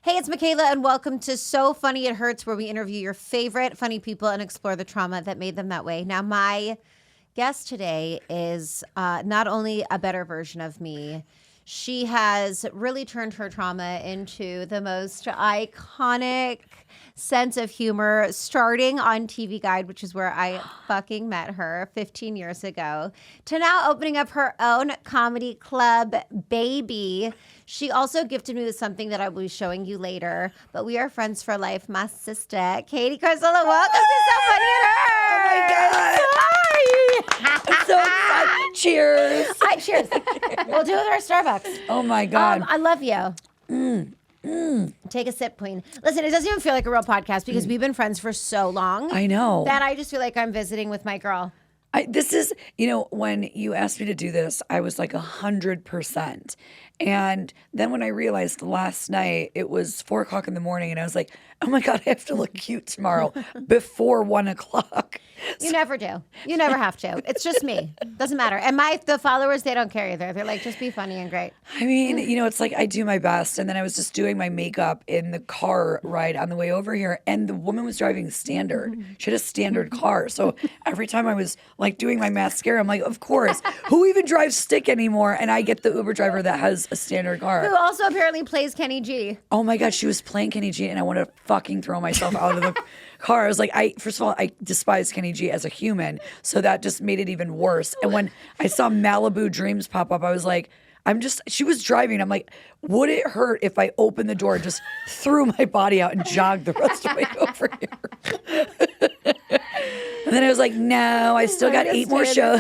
Hey, it's Michaela, and welcome to So Funny It Hurts, where we interview your favorite funny people and explore the trauma that made them that way. Now, my guest today is not only a better version of me, she has really turned her trauma into the most iconic sense of humor, starting on TV Guide, which is where I fucking met her 15 years ago, to now opening up her own comedy club, Baby. She also gifted me with something that I will be showing you later, but we are friends for life. My sister, Katie Cazorla, welcome to So Funny It Hurts. Oh my God. Hi. I'm so excited. Cheers. Cheers. We'll do it with our Starbucks. Oh my God. I love you. Take a sip, queen. Listen, it doesn't even feel like a real podcast because we've been friends for so long. I know. That I just feel like I'm visiting with my girl. This is, when you asked me to do this, I was like 100%. And then when I realized last night it was 4:00 in the morning and I was like, oh my God, I have to look cute tomorrow before 1:00. You never do. You never have to. It's just me. Doesn't matter. And the followers, they don't care either. They're like, just be funny and great. I mean, it's like I do my best. And then I was just doing my makeup in the car ride on the way over here. And the woman was driving standard. She had a standard car. So every time I was like doing my mascara, I'm like, of course. Who even drives stick anymore? And I get the Uber driver that has a standard car. Who also apparently plays Kenny G. Oh my God, she was playing Kenny G and I wanted to fucking throw myself out of the car. I was like, first of all, I despise Kenny G as a human. So that just made it even worse. And when I saw Malibu Dreams pop up, I was like, she was driving. I'm like, would it hurt if I opened the door and just threw my body out and jogged the rest of the way over here? And then I was like, no, I still got 8 more shows.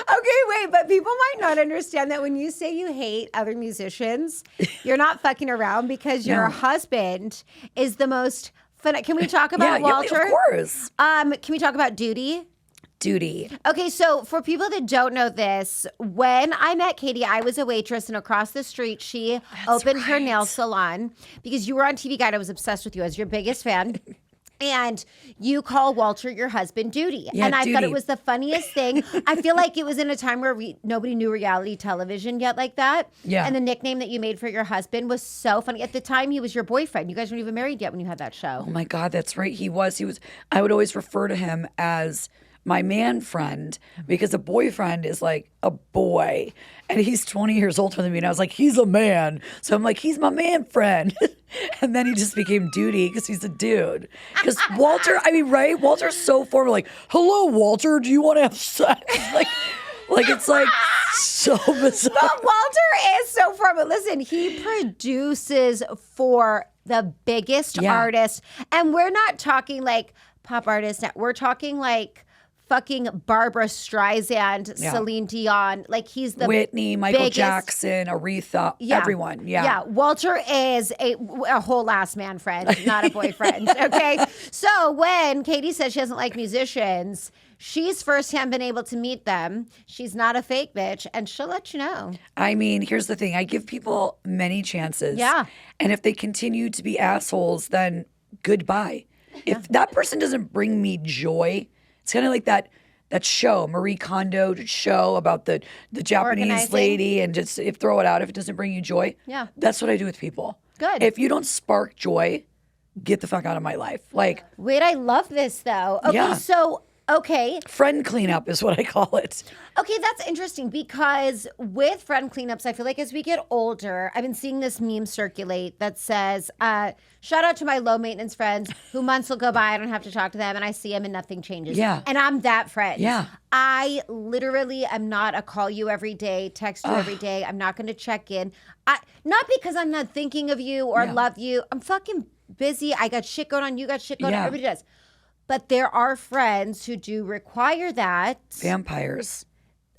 Okay, wait, but people might not understand that when you say you hate other musicians, you're not fucking around because your husband is the most fun. Can we talk about Walter? Of course. Can we talk about Duty? Duty. Okay, so for people that don't know this, when I met Katie, I was a waitress, and across the street, she opened her nail salon because you were on TV Guide. I was obsessed with you. I was your biggest fan. And you call Walter, your husband, Duty. Yeah, and I Duty. thought it was the funniest thing. I feel like it was in a time where nobody knew reality television yet like that. Yeah. And the nickname that you made for your husband was so funny. At the time, he was your boyfriend. You guys weren't even married yet when you had that show. Oh my God, that's right. He was. I would always refer to him as my man friend because a boyfriend is like a boy and he's 20 years older than me. And I was like, he's a man. So I'm like, he's my man friend. And then he just became Duty because he's a dude. Because Walter, right? Walter's so formal. Like, hello, Walter, do you want to have sex? Like it's like so bizarre. But Walter is so formal. Listen, he produces for the biggest artists. And we're not talking like pop artists. We're talking like fucking Barbara Streisand, Celine Dion. Like he's the Whitney, Michael biggest, Jackson, Aretha, everyone. Yeah. Walter is a whole ass man friend, not a boyfriend. Okay. So when Katie says she doesn't like musicians, she's firsthand been able to meet them. She's not a fake bitch, and she'll let you know. I mean, here's the thing. I give people many chances. Yeah. And if they continue to be assholes, then goodbye. If that person doesn't bring me joy, it's kind of like that show, Marie Kondo show about the Japanese lady, and just throw it out if it doesn't bring you joy. Yeah. That's what I do with people. Good. If you don't spark joy, get the fuck out of my life. Like, wait, I love this though. Okay, Okay. Friend cleanup is what I call it. Okay, that's interesting because with friend cleanups, I feel like as we get older, I've been seeing this meme circulate that says, shout out to my low maintenance friends who months will go by, I don't have to talk to them, and I see them and nothing changes. Yeah. And I'm that friend. Yeah. I literally am not a call you every day, text you every day. I'm not going to check in. Not because I'm not thinking of you or love you. I'm fucking busy. I got shit going on. You got shit going on. Everybody does. But there are friends who do require that. Vampires.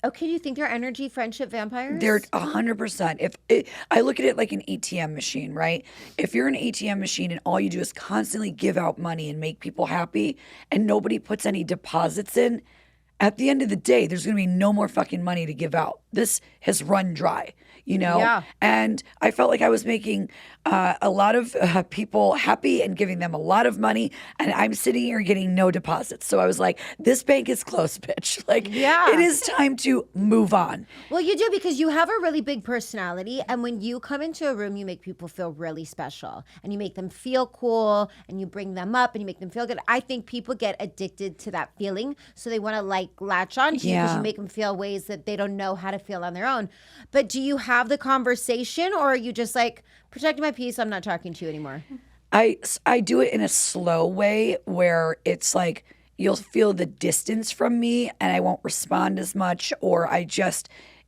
Okay, do you think they're energy friendship vampires? They're 100%. I look at it like an ATM machine, right? If you're an ATM machine and all you do is constantly give out money and make people happy and nobody puts any deposits in, at the end of the day, there's going to be no more fucking money to give out. This has run dry. you know? Yeah. And I felt like I was making a lot of people happy and giving them a lot of money. And I'm sitting here getting no deposits. So I was like, this bank is closed, bitch. Like, Yeah. it is time to move on. Well, you do, because you have a really big personality. And when you come into a room, you make people feel really special. And you make them feel cool. And you bring them up and you make them feel good. I think people get addicted to that feeling. So they want to like latch on to you because you make them feel ways that they don't know how to feel on their own. But do you have the conversation, or are you just like, protecting my peace, I'm not talking to you anymore? I do it in a slow way where it's like you'll feel the distance from me and I won't respond as much, or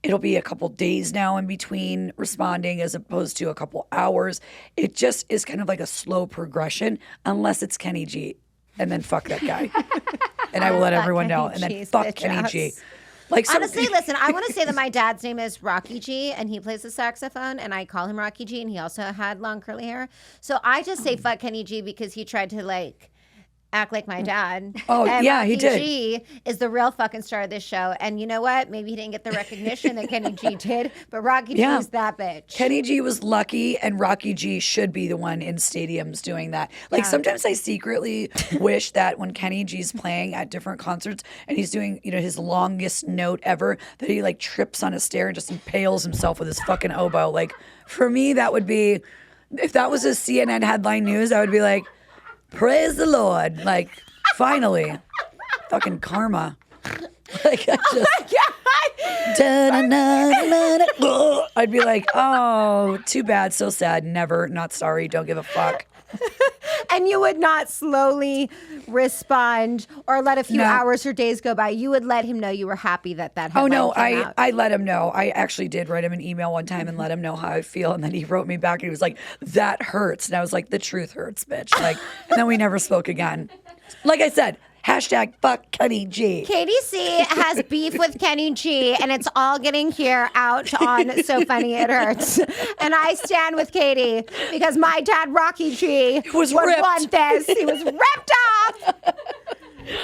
it'll be a couple days now in between responding as opposed to a couple hours. It just is kind of like a slow progression, unless it's Kenny G. And then fuck that guy. And I will let everyone know. And then fuck Kenny G. Like honestly, listen, I want to say that my dad's name is Rocky G, and he plays the saxophone, and I call him Rocky G, and he also had long curly hair. So I just say fuck Kenny G because he tried to like act like my dad. Oh, and yeah, Rocky he did. G is the real fucking star of this show. And you know what? Maybe he didn't get the recognition that Kenny G did, but Rocky G is that bitch. Kenny G was lucky, and Rocky G should be the one in stadiums doing that. Like sometimes I secretly wish that when Kenny G's playing at different concerts and he's doing, you know, his longest note ever, that he like trips on a stair and just impales himself with his fucking oboe. Like for me, that would be, if that was a CNN headline news, I would be like, praise the Lord. Like, finally. Fucking karma. Like, I just. I'd be like, oh, too bad, so sad, never, not sorry, don't give a fuck. And you would not slowly respond or let a few hours or days go by. You would let him know you were happy that headline came out. I let him know. I actually did write him an email one time and let him know how I feel. And then he wrote me back and he was like, that hurts. And I was like, the truth hurts, bitch. Like, and then we never spoke again. Like I said, hashtag fuck Kenny G. Katie C has beef with Kenny G, and it's all getting here out on So Funny It Hurts. And I stand with Katie because my dad, Rocky G, was would ripped. want this. He was ripped off.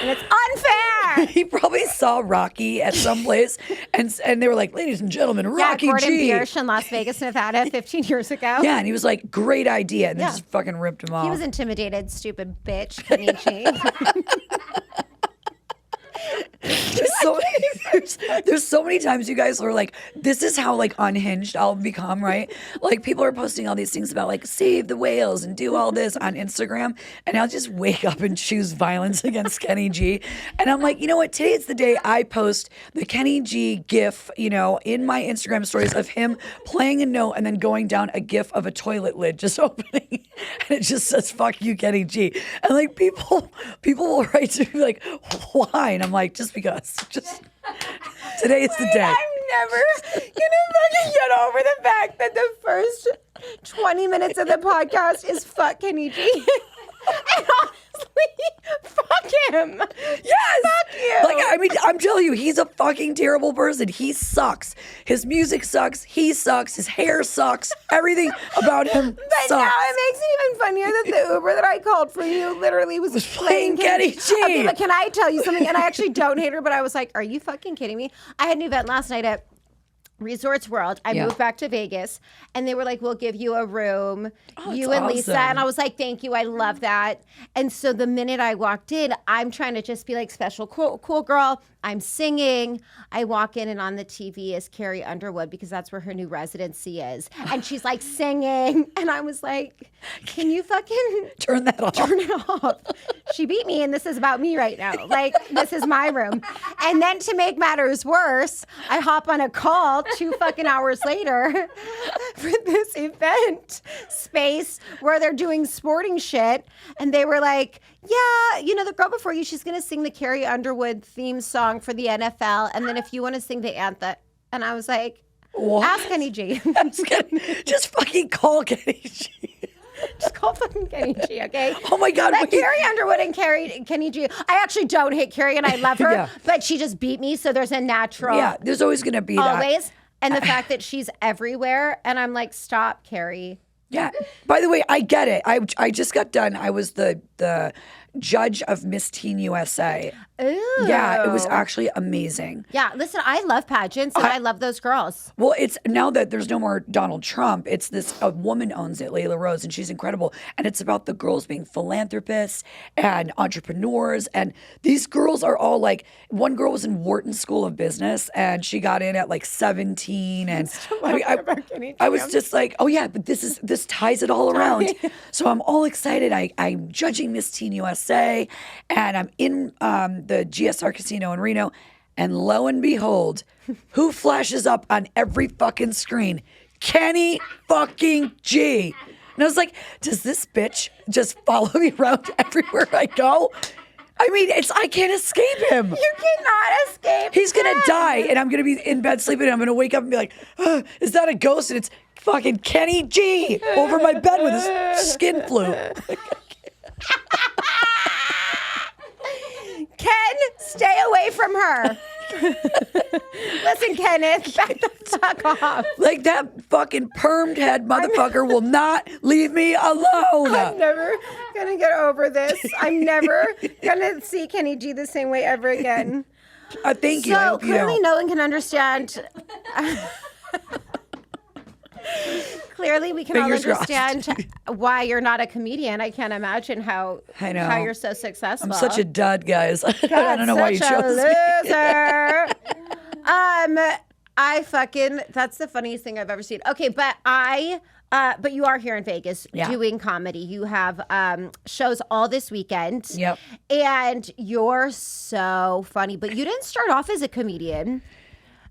And it's unfair. He probably saw Rocky at some place, and they were like, ladies and gentlemen, Rocky Gordon G. Biersch in Las Vegas, Nevada, 15 years ago. Yeah, and he was like, great idea, and then just fucking ripped him off. He was intimidated, stupid bitch, Kenny G. There's so many times you guys are like, this is how like unhinged I'll become, right? Like people are posting all these things about like save the whales and do all this on Instagram, and I'll just wake up and choose violence against Kenny G. And I'm like, you know what? Today's the day I post the Kenny G gif, you know, in my Instagram stories of him playing a note and then going down a gif of a toilet lid just opening, and it just says "fuck you, Kenny G." And like people will write to me like, why? And I'm like, just because. Just today is the day. I'm never gonna fucking get over the fact that the first 20 minutes of the podcast is fuck Kenny G. And honestly, fuck him. Yes. Fuck you. Like, I mean, I'm telling you, he's a fucking terrible person. He sucks. His music sucks. He sucks. His hair sucks. Everything about him But sucks. now it makes it even funnier that the Uber that I called for you literally was playing Kenny G. Okay, but can I tell you something? And I actually don't hate her, but I was like, are you fucking kidding me? I had an event last night at Resorts World. I moved back to Vegas, and they were like, we'll give you a room, you and Lisa. awesome. And I was like, thank you. I love that. And so the minute I walked in, I'm trying to just be like special, cool girl. I'm singing. I walk in, and on the TV is Carrie Underwood because that's where her new residency is. And she's like singing. And I was like, can you fucking Turn that off. turn it off? She beat me, and this is about me right now. Like, this is my room. And then to make matters worse, I hop on a call 2 fucking hours later for this event space where they're doing sporting shit. And they were like, yeah, you know, the girl before you, she's going to sing the Carrie Underwood theme song for the NFL. And then if you want to sing the anthem. And I was like, What? ask Kenny G. Just fucking call Kenny G. Just call fucking Kenny G, okay? Oh my God. Let wait. Carrie Underwood and Kenny G. I actually don't hate Carrie, and I love her, Yeah. but she just beat me, so there's a natural. Yeah, there's always going to be that. Always. And the fact that she's everywhere, and I'm like, stop, Carrie. Yeah. By the way, I get it. I just got done. I was the the judge of Miss Teen USA. Ooh. Yeah, it was actually amazing. Yeah, listen, I love pageants and I love those girls. Well, it's now that there's no more Donald Trump, it's a woman owns it, Layla Rose, and she's incredible. And it's about the girls being philanthropists and entrepreneurs. And these girls are all like, one girl was in Wharton School of Business and she got in at like 17. And I was just like, oh yeah, but this ties it all around. So I'm all excited. I'm judging Miss Teen USA and I'm in the GSR Casino in Reno. And lo and behold, who flashes up on every fucking screen? Kenny fucking G. And I was like, does this bitch just follow me around everywhere I go? I mean, I can't escape him. You cannot escape He's going to die, and I'm going to be in bed sleeping, and I'm going to wake up and be like, is that a ghost? And it's fucking Kenny G over my bed with his skin flu. Ken, stay away from her. Listen, Kenneth, back the fuck off. Like that fucking permed head motherfucker will not leave me alone. I'm never gonna get over this. I'm never gonna see Kenny G the same way ever again. Thank you. I So hope you clearly, don't. no one can understand. Clearly, we can all Fingers crossed. understand why you're not a comedian. I can't imagine how you're so successful. I'm such a dud, guys. I don't know why you chose me. Loser. That's the funniest thing I've ever seen. Okay, but you are here in Vegas doing comedy. You have shows all this weekend. Yep. And you're so funny, but you didn't start off as a comedian.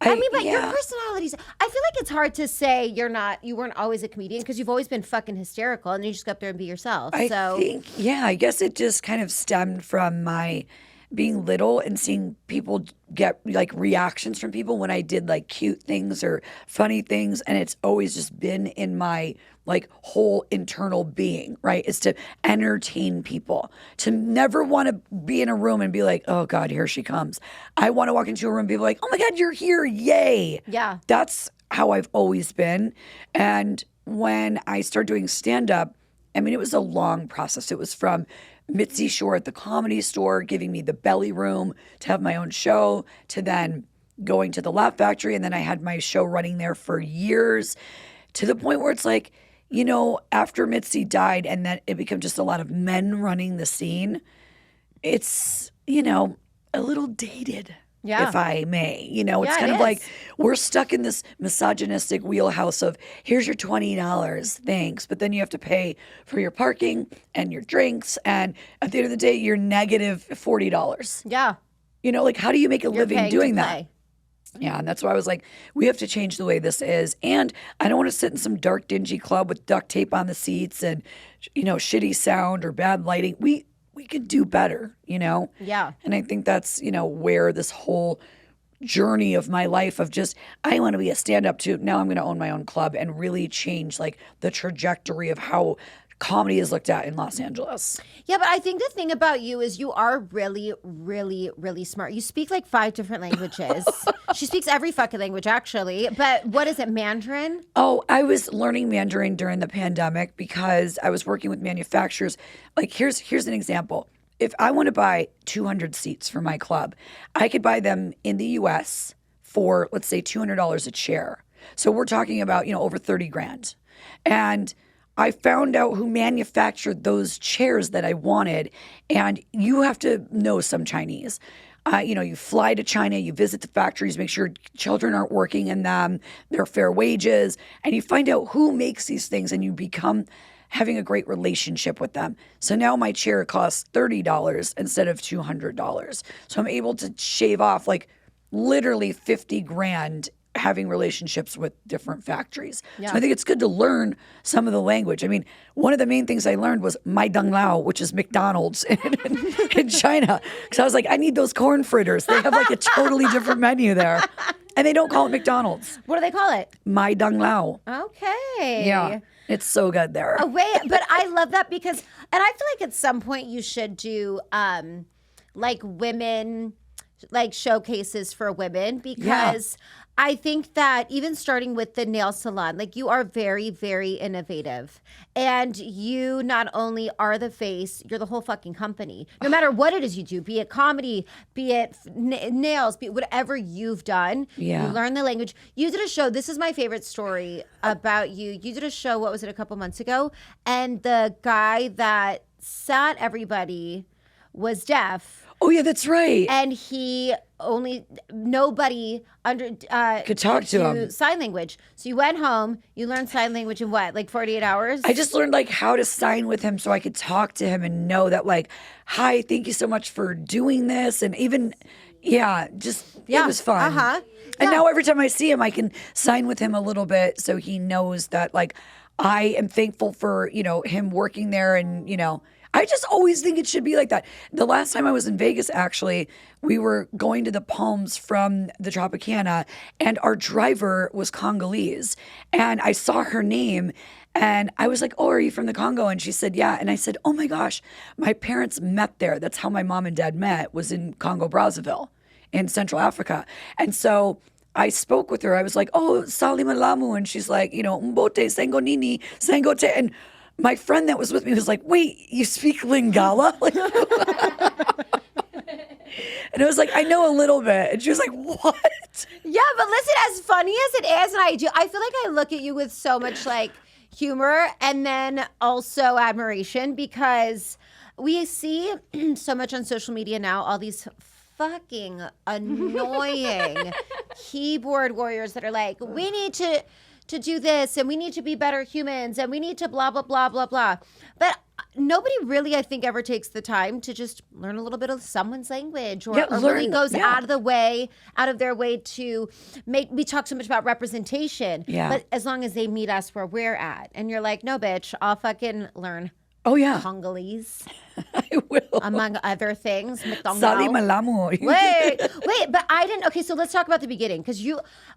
Your personalities, I feel like it's hard to say you weren't always a comedian because you've always been fucking hysterical and you just go up there and be yourself. I guess it just kind of stemmed from my being little and seeing people get like reactions from people when I did like cute things or funny things. And it's always just been in my like whole internal being, right? Is to entertain people, to never want to be in a room and be like, oh God, here she comes. I want to walk into a room and be like, oh my God, you're here. Yay. Yeah. That's how I've always been. And when I started doing stand-up, I mean, it was a long process. It was from Mitzi Shore at the Comedy Store giving me the belly room to have my own show, to then going to the Laugh Factory. And then I had my show running there for years, to the point where it's like, you know, after Mitzi died and then it became just a lot of men running the scene, it's, you know, a little dated. Yeah. If I may, you know, it's Yeah, kind it of like is. we're stuck in this misogynistic wheelhouse of here's your $20, thanks. But then you have to pay for your parking and your drinks. And at the end of the day, you're negative $40. Yeah. You know, like how do you make a You're living paying doing to that? play. Yeah, and that's why I was like, we have to change the way this is. And I don't want to sit in some dark, dingy club with duct tape on the seats and, you know, shitty sound or bad lighting. We could do better, you know? Yeah. And I think that's, you know, where this whole journey of my life of just, I want to be a stand-up to, now I'm going to own my own club and really change like the trajectory of how comedy is looked at in Los Angeles. Yeah, but I think the thing about you is you are really, really, really smart. You speak like 5 different languages. She speaks every fucking language, actually. But what is it, Mandarin? Oh, I was learning Mandarin during the pandemic because I was working with manufacturers. Like, here's an example. If I want to buy 200 seats for my club, I could buy them in the U.S. for, let's say, $200 a chair. So we're talking about, you know, over 30 grand. And I found out who manufactured those chairs that I wanted, and you have to know some Chinese. You know, you fly to China, you visit the factories, make sure children aren't working in them, they're fair wages, and you find out who makes these things, and you become having a great relationship with them. So now my chair costs $30 instead of $200. So I'm able to shave off like literally 50 grand having relationships with different factories. Yeah. So I think it's good to learn some of the language. I mean, one of the main things I learned was Mai Dong Lao, which is McDonald's in China. Because I was like, I need those corn fritters. They have like a totally different menu there. And they don't call it McDonald's. What do they call it? Mai Dong Lao. Okay. Yeah. It's so good there. Oh, wait, but I love that because, and I feel like at some point you should do like women, like showcases for women because I think that even starting with the nail salon, like you are very, very innovative. And you not only are the face, you're the whole fucking company. No matter what it is you do, be it comedy, be it nails, be it whatever you've done, you learn the language. You did a show. This is my favorite story about you. You did a show, what was it, a couple months ago? And the guy that sat everybody was deaf. Oh yeah, that's right. And nobody could talk to him. Sign language. So you went home, you learned sign language in what, like 48 hours? I just learned like how to sign with him so I could talk to him and know that like, hi, thank you so much for doing this. And even, it was fun. Uh-huh. And now every time I see him, I can sign with him a little bit so he knows that like I am thankful for, him working there and, I just always think it should be like that. The last time I was in Vegas, actually, we were going to the Palms from the Tropicana, and our driver was Congolese. And I saw her name, and I was like, oh, are you from the Congo? And she said, yeah. And I said, oh my gosh, my parents met there. That's how my mom and dad met, was in Congo Brazzaville in Central Africa. And so I spoke with her. I was like, oh, Sali Malamu. And she's like, Mbote, Sengo Nini, Sengo Te. And my friend that was with me was like, wait, you speak Lingala? Like, and I was like, I know a little bit. And she was like, what? Yeah, but listen, as funny as it is, and I feel like I look at you with so much like humor and then also admiration, because we see so much on social media now, all these fucking annoying keyboard warriors that are like, we need to do this, and we need to be better humans, and we need to blah, blah, blah, blah, blah. But nobody really, I think, ever takes the time to just learn a little bit of someone's language or really goes out of their way to make, we talk so much about representation, but as long as they meet us where we're at. And you're like, no, bitch, I'll fucking learn. Oh, yeah. Congolese. I will. Among other things. Sali Malamu. Wait, but I didn't. Okay, so let's talk about the beginning, because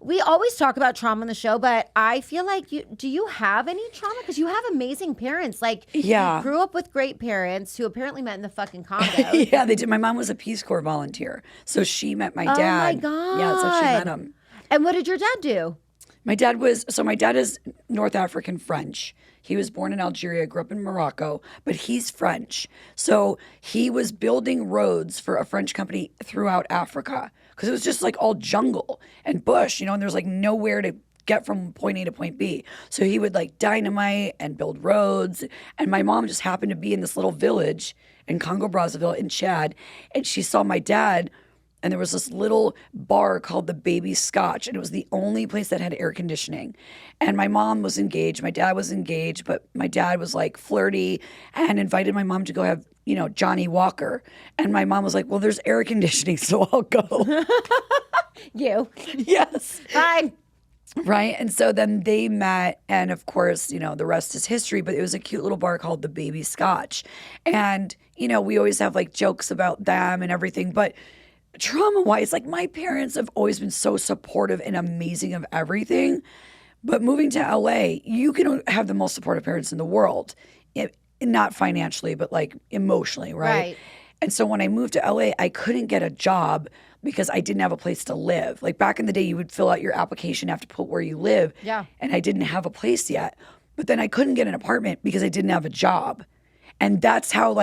we always talk about trauma on the show, but I feel like do you have any trauma? Because you have amazing parents. Like, you grew up with great parents who apparently met in the fucking Congo. Yeah, they did. My mom was a Peace Corps volunteer, so she met my dad. Oh, my God. Yeah, so she met him. And what did your dad do? My dad is North African French. He was born in Algeria, grew up in Morocco, but he's French. So he was building roads for a French company throughout Africa, because it was just like all jungle and bush, and there's like nowhere to get from point A to point B. So he would like dynamite and build roads. And my mom just happened to be in this little village in Congo Brazzaville in Chad, and she saw my dad. And there was this little bar called the Baby Scotch, and it was the only place that had air conditioning. And my mom was engaged, my dad was engaged, but my dad was like flirty and invited my mom to go have, Johnny Walker. And my mom was like, well, there's air conditioning, so I'll go. You. Yes. Fine. Right. And so then they met, and of course, the rest is history, but it was a cute little bar called the Baby Scotch. And, we always have like jokes about them and everything, but trauma-wise, like my parents have always been so supportive and amazing of everything. But moving to LA, you can have the most supportive parents in the world. Not financially, but like emotionally, right? And so when I moved to LA, I couldn't get a job because I didn't have a place to live. Like back in the day, you would fill out your application, have to put where you live. Yeah. And I didn't have a place yet. But then I couldn't get an apartment because I didn't have a job. And that's how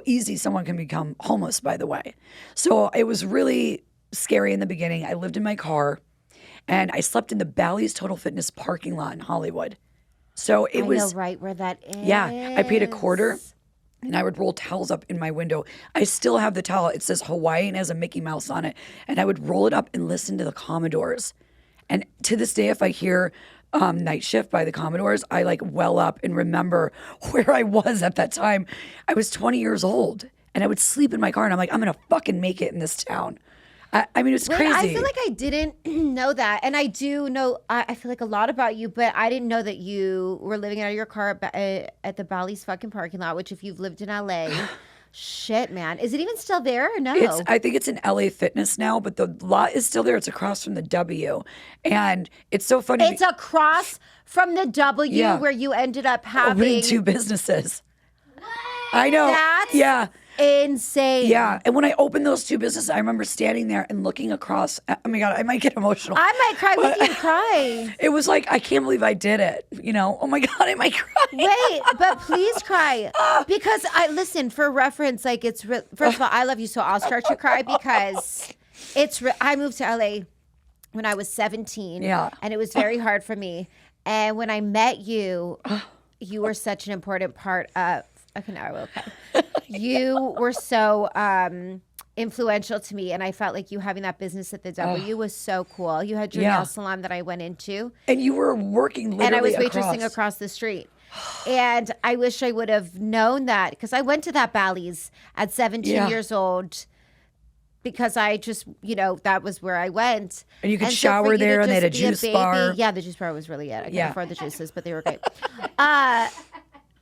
easy someone can become homeless, by the way. So it was really scary in the beginning. I lived in my car, and I slept in the Bally's Total Fitness parking lot in Hollywood. So I know right where that is. Yeah, I paid $quarter, and I would roll towels up in my window. I still have the towel. It says Hawaii and has a Mickey Mouse on it. And I would roll it up and listen to the Commodores. And to this day, if I hear Night Shift by the Commodores, I like well up and remember where I was at that time. I was 20 years old, and I would sleep in my car, and I'm like, I'm going to fucking make it in this town. I mean, it's crazy. I feel like I didn't know that. And I do know, I feel like a lot about you, but I didn't know that you were living out of your car at the Bally's fucking parking lot, which if you've lived in LA, shit, man. Is it even still there or no? I think it's in LA Fitness now, but the lot is still there. It's across from the W. And it's so funny. It's across from the W where you ended up having. Opening 2 businesses. What? I know. That's insane. Yeah. And when I opened those two businesses, I remember standing there and looking across. Oh my God, I might get emotional. I might cry with you. Cry. It was like, I can't believe I did it. You know, oh my God, I might cry. Wait, but please cry. Because listen, for reference, like first of all, I love you, so I'll start to cry because I moved to LA when I was 17. Yeah. And it was very hard for me. And when I met you, you were such an important part of, okay, now I will cry. You were so influential to me. And I felt like you having that business at the W was so cool. You had your nail salon that I went into. And you were working literally and I was waitressing across the street. And I wish I would have known that because I went to that Bally's at 17 years old because I just, that was where I went. And you could shower there and they had a juice bar. Yeah, the juice bar was really it. I couldn't afford the juices, but they were great.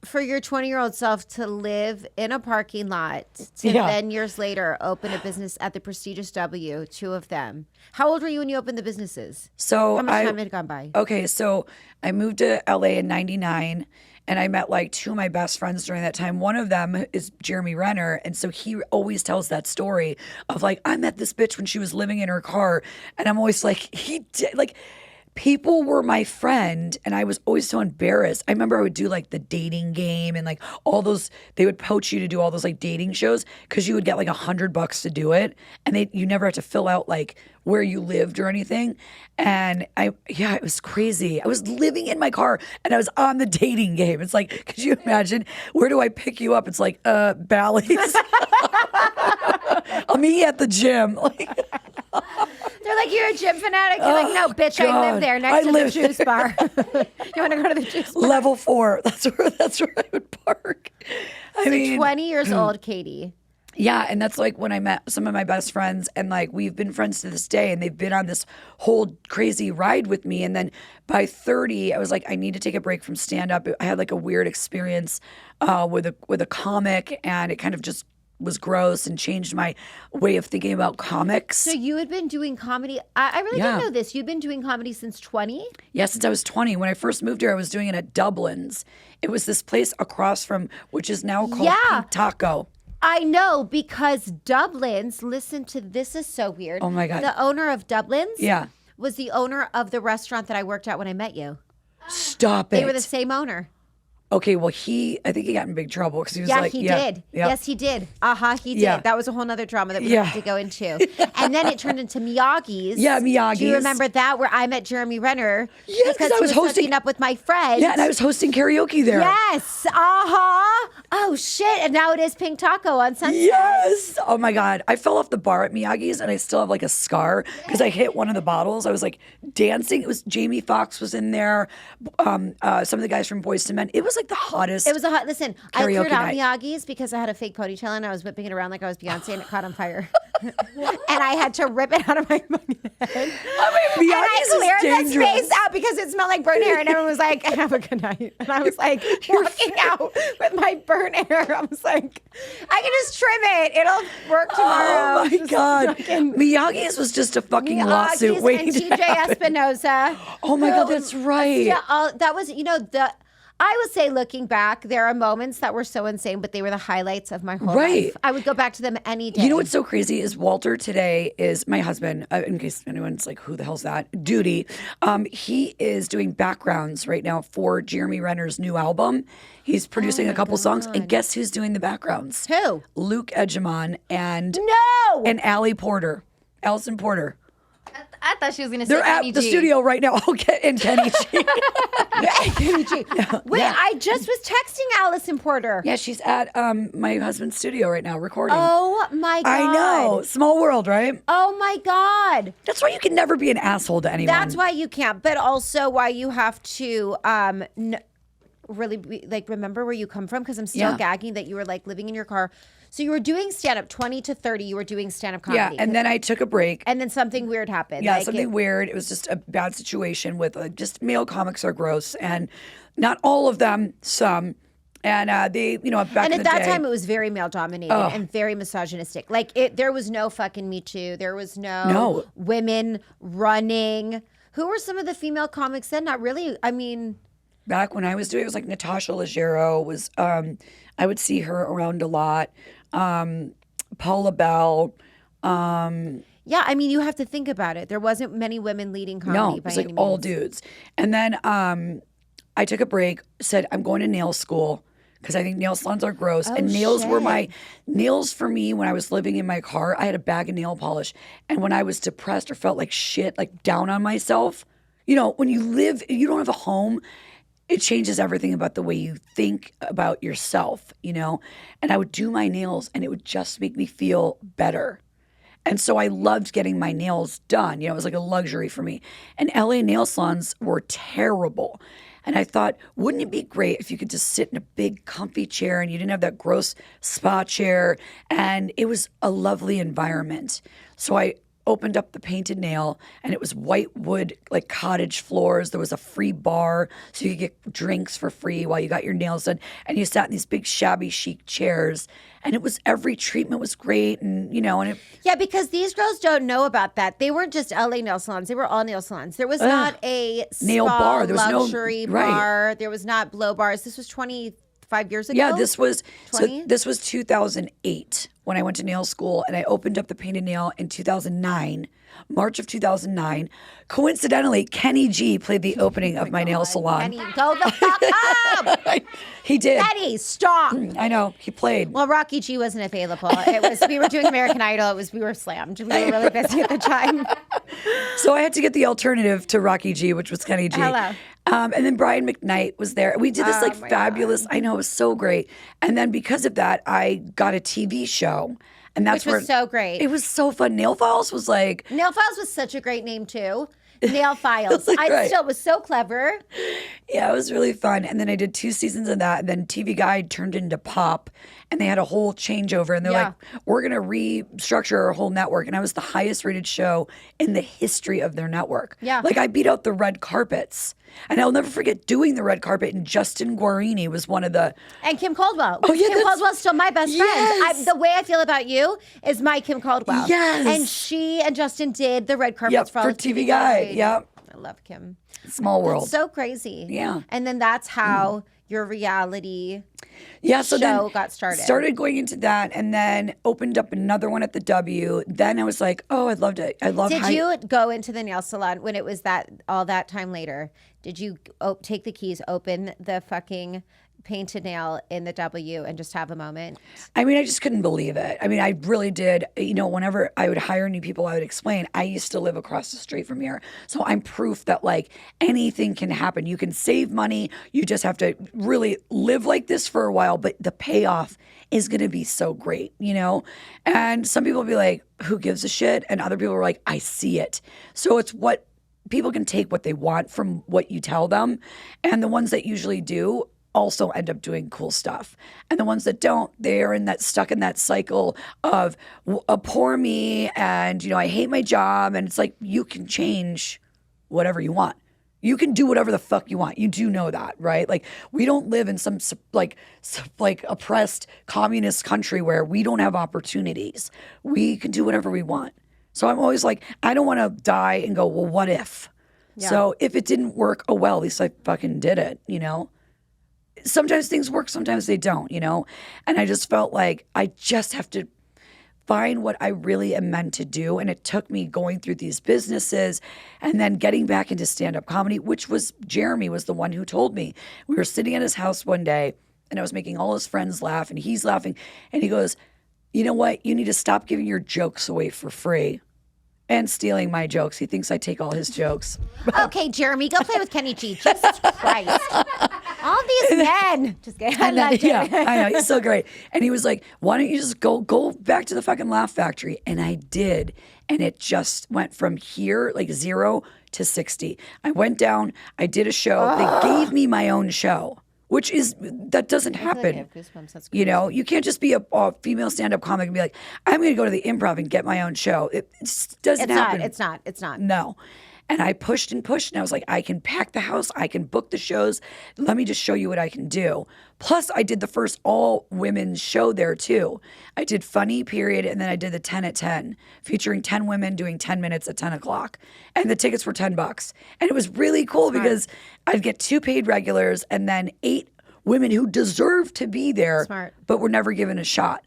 For your 20-year-old self to live in a parking lot to then years later open a business at the prestigious W, two of them. How old were you when you opened the businesses? So how much time had gone by? Okay, so I moved to LA in 99 and I met like two of my best friends during that time. One of them is Jeremy Renner. And so he always tells that story of like, I met this bitch when she was living in her car. And I'm always like, he did like, people were my friend and I was always so embarrassed. I remember I would do like the dating game and like all those, they would poach you to do all those like dating shows because you would get like $100 to do it. And you never had to fill out like where you lived or anything. And it was crazy. I was living in my car and I was on the dating game. It's like, could you imagine? Where do I pick you up? It's like, Bally's. I'll meet you at the gym. Like, they're like, you're a gym fanatic. You're like, no, bitch, God. I live there next to the juice bar. You want to go to the juice bar? Level 4. That's where I would park. I mean, 20 years old, Katie. Yeah, and that's like when I met some of my best friends, and like we've been friends to this day, and they've been on this whole crazy ride with me. And then by 30, I was like, I need to take a break from stand up. I had like a weird experience with a comic, and it kind of just was gross and changed my way of thinking about comics. So you had been doing comedy. I really didn't know this. You'd been doing comedy since 20? Yeah, since I was 20. When I first moved here, I was doing it at Dublin's. It was this place across from, which is now called Pink Taco. I know, because Dublin's, listen to this, is so weird. Oh my God. The owner of Dublin's was the owner of the restaurant that I worked at when I met you. Stop it. They were the same owner. Okay, well, I think he got in big trouble because he was like, he did. Yeah. Yes, he did. He did. Yeah. That was a whole nother drama that we have to go into. And then it turned into Miyagi's. Yeah, Miyagi's. Do you remember that, where I met Jeremy Renner? Yes, because I was hosting up with my friend. Yeah, and I was hosting karaoke there. Yes. Oh, shit. And now it is Pink Taco on Sunset. Yes. Oh, my God. I fell off the bar at Miyagi's, and I still have like a scar because I hit one of the bottles. I was like dancing. It was Jamie Foxx was in there. Some of the guys from Boyz II Men. It was like the hottest. It was a hot. Listen, I karaoke cleared out night. Miyagi's because I had a fake ponytail and I was whipping it around like I was Beyonce, and it caught on fire. And I had to rip it out of my fucking head. I mean, Miyagi's and I cleared is that dangerous. space out because it smelled like burnt hair, and everyone was like, "Have a good night." And I was like walking out with my burnt hair. I was like, "I can just trim it. It'll work tomorrow." Oh my God, Miyagi's was just a fucking lawsuit waiting to happen. And TJ Espinosa. Oh my God, that's right. Yeah, that was I would say, looking back, there are moments that were so insane, but they were the highlights of my whole life. I would go back to them any day. You know what's so crazy is Walter today is my husband, in case anyone's like, who the hell's that? Duty. He is doing backgrounds right now for Jeremy Renner's new album. He's producing a couple songs. And guess who's doing the backgrounds? Who? Luke Edgemon and Allie Porter. Allison Porter. I thought she was going to say They're Kenny at the G. studio right now. Okay, and Kenny G. Kenny G. Wait, I just was texting Allison Porter. Yeah, she's at my husband's studio right now recording. Oh my God. I know. Small world, right? Oh my God. That's why you can never be an asshole to anyone. That's why you can't, but also why you have to really remember where you come from, because I'm still gagging that you were like living in your car. So you were doing stand-up, 20 to 30, you were doing stand-up comedy. Yeah, and then I took a break. And then something weird happened. Yeah, something weird. It was just a bad situation with just male comics are gross. And not all of them, some. And they, back in the day. And at that time, it was very male-dominated and very misogynistic. Like, there was no fucking Me Too. There was no women running. Who were some of the female comics then? Not really. I mean... Back when I was doing it, was like Natasha Leggero was, I would see her around a lot. Paula Bell. Yeah, I mean, you have to think about it. There wasn't many women leading comedy No, by it was any like means. all dudes. And then I took a break, said I'm going to nail school because I think nail salons are gross. Oh, And nails were shit. nails for me when I was living in my car. I had a bag of nail polish. And when I was depressed or felt like shit, like down on myself, when you don't have a home, it changes everything about the way you think about yourself, And I would do my nails and it would just make me feel better. And so I loved getting my nails done. It was like a luxury for me. And LA nail salons were terrible. And I thought, wouldn't it be great if you could just sit in a big comfy chair and you didn't have that gross spa chair? And it was a lovely environment. So I opened up the painted nail and it was white wood, like cottage floors. There was a free bar so you could get drinks for free while you got your nails done. And you sat in these big shabby chic chairs. And every treatment was great. And, and it. Yeah, because these girls don't know about that. They weren't just LA nail salons. They were all nail salons. There was not a nail spa bar. There was luxury no, right. bar. There was not blow bars. This was 25 years ago? Yeah, this was 20? this was 2008 when I went to nail school, and I opened up the painted nail in 2009, March of 2009. Coincidentally, Kenny G played the opening of my nail salon. Kenny, go the fuck up! He did. Kenny, stop! I know, he played. Well, Rocky G wasn't available. We were doing American Idol. We were slammed. We were really busy at the time. So I had to get the alternative to Rocky G, which was Kenny G. Hello. And then Brian McKnight was there. We did this my fabulous. I know, it was so great. And then because of that, I got a TV show. And that's Which was so great. It was so fun. Nail Files was like. Nail Files was such a great name too. Nail Files. I Right. still was so clever. Yeah, it was really fun. And then I did 2 seasons of that. And then TV Guide turned into Pop. And they had a whole changeover. And they're like, we're going to restructure our whole network. And I was the highest rated show in the history of their network. Yeah. Like I beat out the red carpets. And I'll never forget doing the red carpet. And Justin Guarini was one of the. And Kim Caldwell. Oh, yeah, Kim Caldwell's still my best Yes. friend. The way I feel about you is my Kim Caldwell. Yes. And she and Justin did the red carpets Yep, for all for of TV Guide. Yep. I love Kim. Small world. So crazy. Yeah. And then that's how your reality So show then got started. Started going into that, and then opened up another one at the W. Then I was like, oh, I'd love to. I love. Did you go into the nail salon when it was all that time later? Did you take the keys, open the fucking painted nail in the W, and just have a moment? I mean, I just couldn't believe it. I mean, I really did. Whenever I would hire new people, I would explain, I used to live across the street from here. So I'm proof that like anything can happen. You can save money. You just have to really live like this for a while, but the payoff is going to be so great, And some people will be like, who gives a shit? And other people are like, I see it. So it's what people can take what they want from what you tell them. And the ones that usually do also end up doing cool stuff. And the ones that don't, they're stuck in that cycle of poor me and, I hate my job. And it's like, you can change whatever you want. You can do whatever the fuck you want. You do know that, right? Like, we don't live in some like oppressed communist country where we don't have opportunities. We can do whatever we want. So I'm always like, I don't want to die and go, well, what if? Yeah. So if it didn't work, oh well, at least I fucking did it, Sometimes things work, sometimes they don't, And I just felt like I just have to find what I really am meant to do. And it took me going through these businesses and then getting back into stand-up comedy, which was Jeremy was the one who told me. We were sitting at his house one day and I was making all his friends laugh and he's laughing. And he goes, you know what? You need to stop giving your jokes away for free. And stealing my jokes. He thinks I take all his jokes. Okay, Jeremy, go play with Kenny G. Jesus Christ. All these men. Just kidding. I love Jeremy. Yeah, I know. He's so great. And he was like, why don't you just go back to the fucking Laugh Factory? And I did. And it just went from here, like 0 to 60. I went down. I did a show. They gave me my own show. That doesn't happen. You can't just be a female stand-up comic and be like, I'm going to go to the Improv and get my own show. It just doesn't happen. It's not. No. And I pushed and pushed, and I was like, I can pack the house. I can book the shows. Let me just show you what I can do. Plus, I did the first all-women's show there, too. I did Funny, period, and then I did the 10 at 10, featuring 10 women doing 10 minutes at 10 o'clock. And the tickets were $10. And it was really cool because I'd get 2 paid regulars and then 8 women who deserved to be there, but were never given a shot.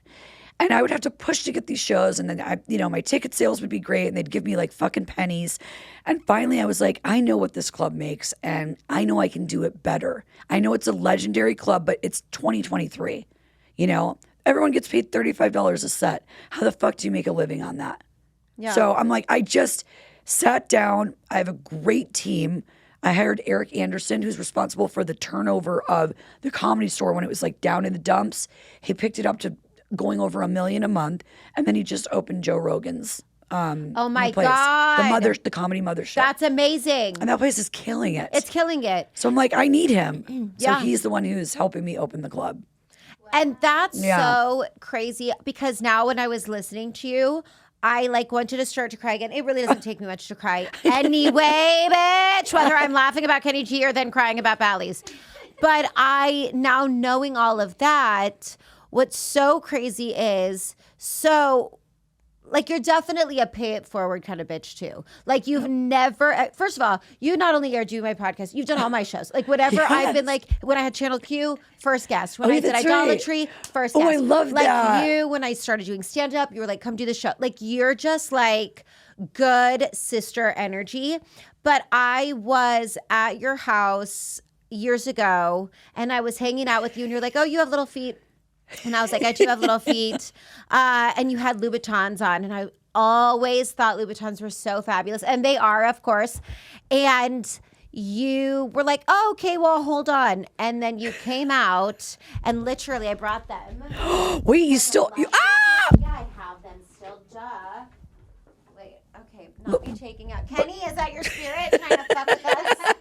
And I would have to push to get these shows. And then my ticket sales would be great. And they'd give me like fucking pennies. And finally I was like, I know what this club makes and I know I can do it better. I know it's a legendary club, but it's 2023. Everyone gets paid $35 a set. How the fuck do you make a living on that? Yeah. So I'm like, I just sat down. I have a great team. I hired Eric Anderson, who's responsible for the turnover of the Comedy Store when it was like down in the dumps. He picked it up to going over $1 million a month, and then he just opened Joe Rogan's. Oh my God! The Comedy Mothership. That's amazing. And that place is killing it. It's killing it. So I'm like, I need him. So he's the one who's helping me open the club. And that's so crazy because now when I was listening to you, I wanted to start to cry again. It really doesn't take me much to cry anyway, bitch, whether I'm laughing about Kenny G or then crying about Bally's. But now knowing all of that, what's so crazy is, you're definitely a pay it forward kind of bitch too. You've never, first of all, you not only are doing my podcast, you've done all my shows. Whatever I've been when I had Channel Q, first guest. When I did Idolatry, first guest. Oh, I love that. You, when I started doing stand up, you were come do the show. You're just good sister energy. But I was at your house years ago and I was hanging out with you and you're like, oh, you have little feet. And I was like, I do have little feet. And you had Louboutins on. And I always thought Louboutins were so fabulous. And they are, of course. And you were like, oh, okay, well, hold on. And then you came out and literally I brought them. Wait, you still... Yeah, I have them still. Duh. Wait, okay. Not me taking out. Kenny, is that your spirit trying to fuck with us?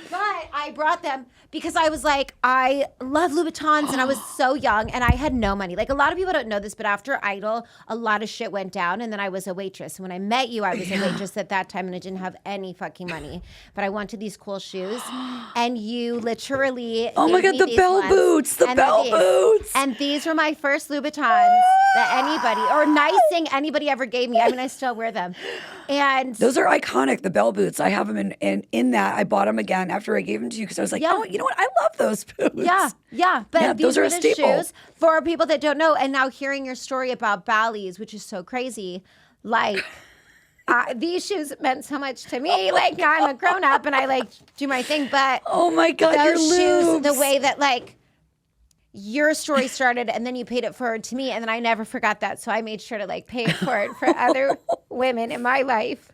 But I brought them because I was like, I love Louboutins and I was so young and I had no money. A lot of people don't know this, but after Idol, a lot of shit went down and then I was a waitress. And when I met you, I was a waitress at that time and I didn't have any fucking money. But I wanted these cool shoes and you literally oh my God, the bell boots, the bell boots. And these were my first Louboutins that anybody or nice thing anybody ever gave me. I mean, I still wear them. And those are iconic, the bell boots. I have them in that. I bought them again after I gave them to you because I was like, oh, you know what? I love those boots. Yeah. But those are a staple. Shoes for people that don't know. And now hearing your story about Bally's, which is so crazy, these shoes meant so much to me. Now I'm a grown up and I do my thing. But oh my God, those your shoes, the way that your story started and then you paid it forward to me and then I never forgot that. So I made sure to pay it forward for other women in my life.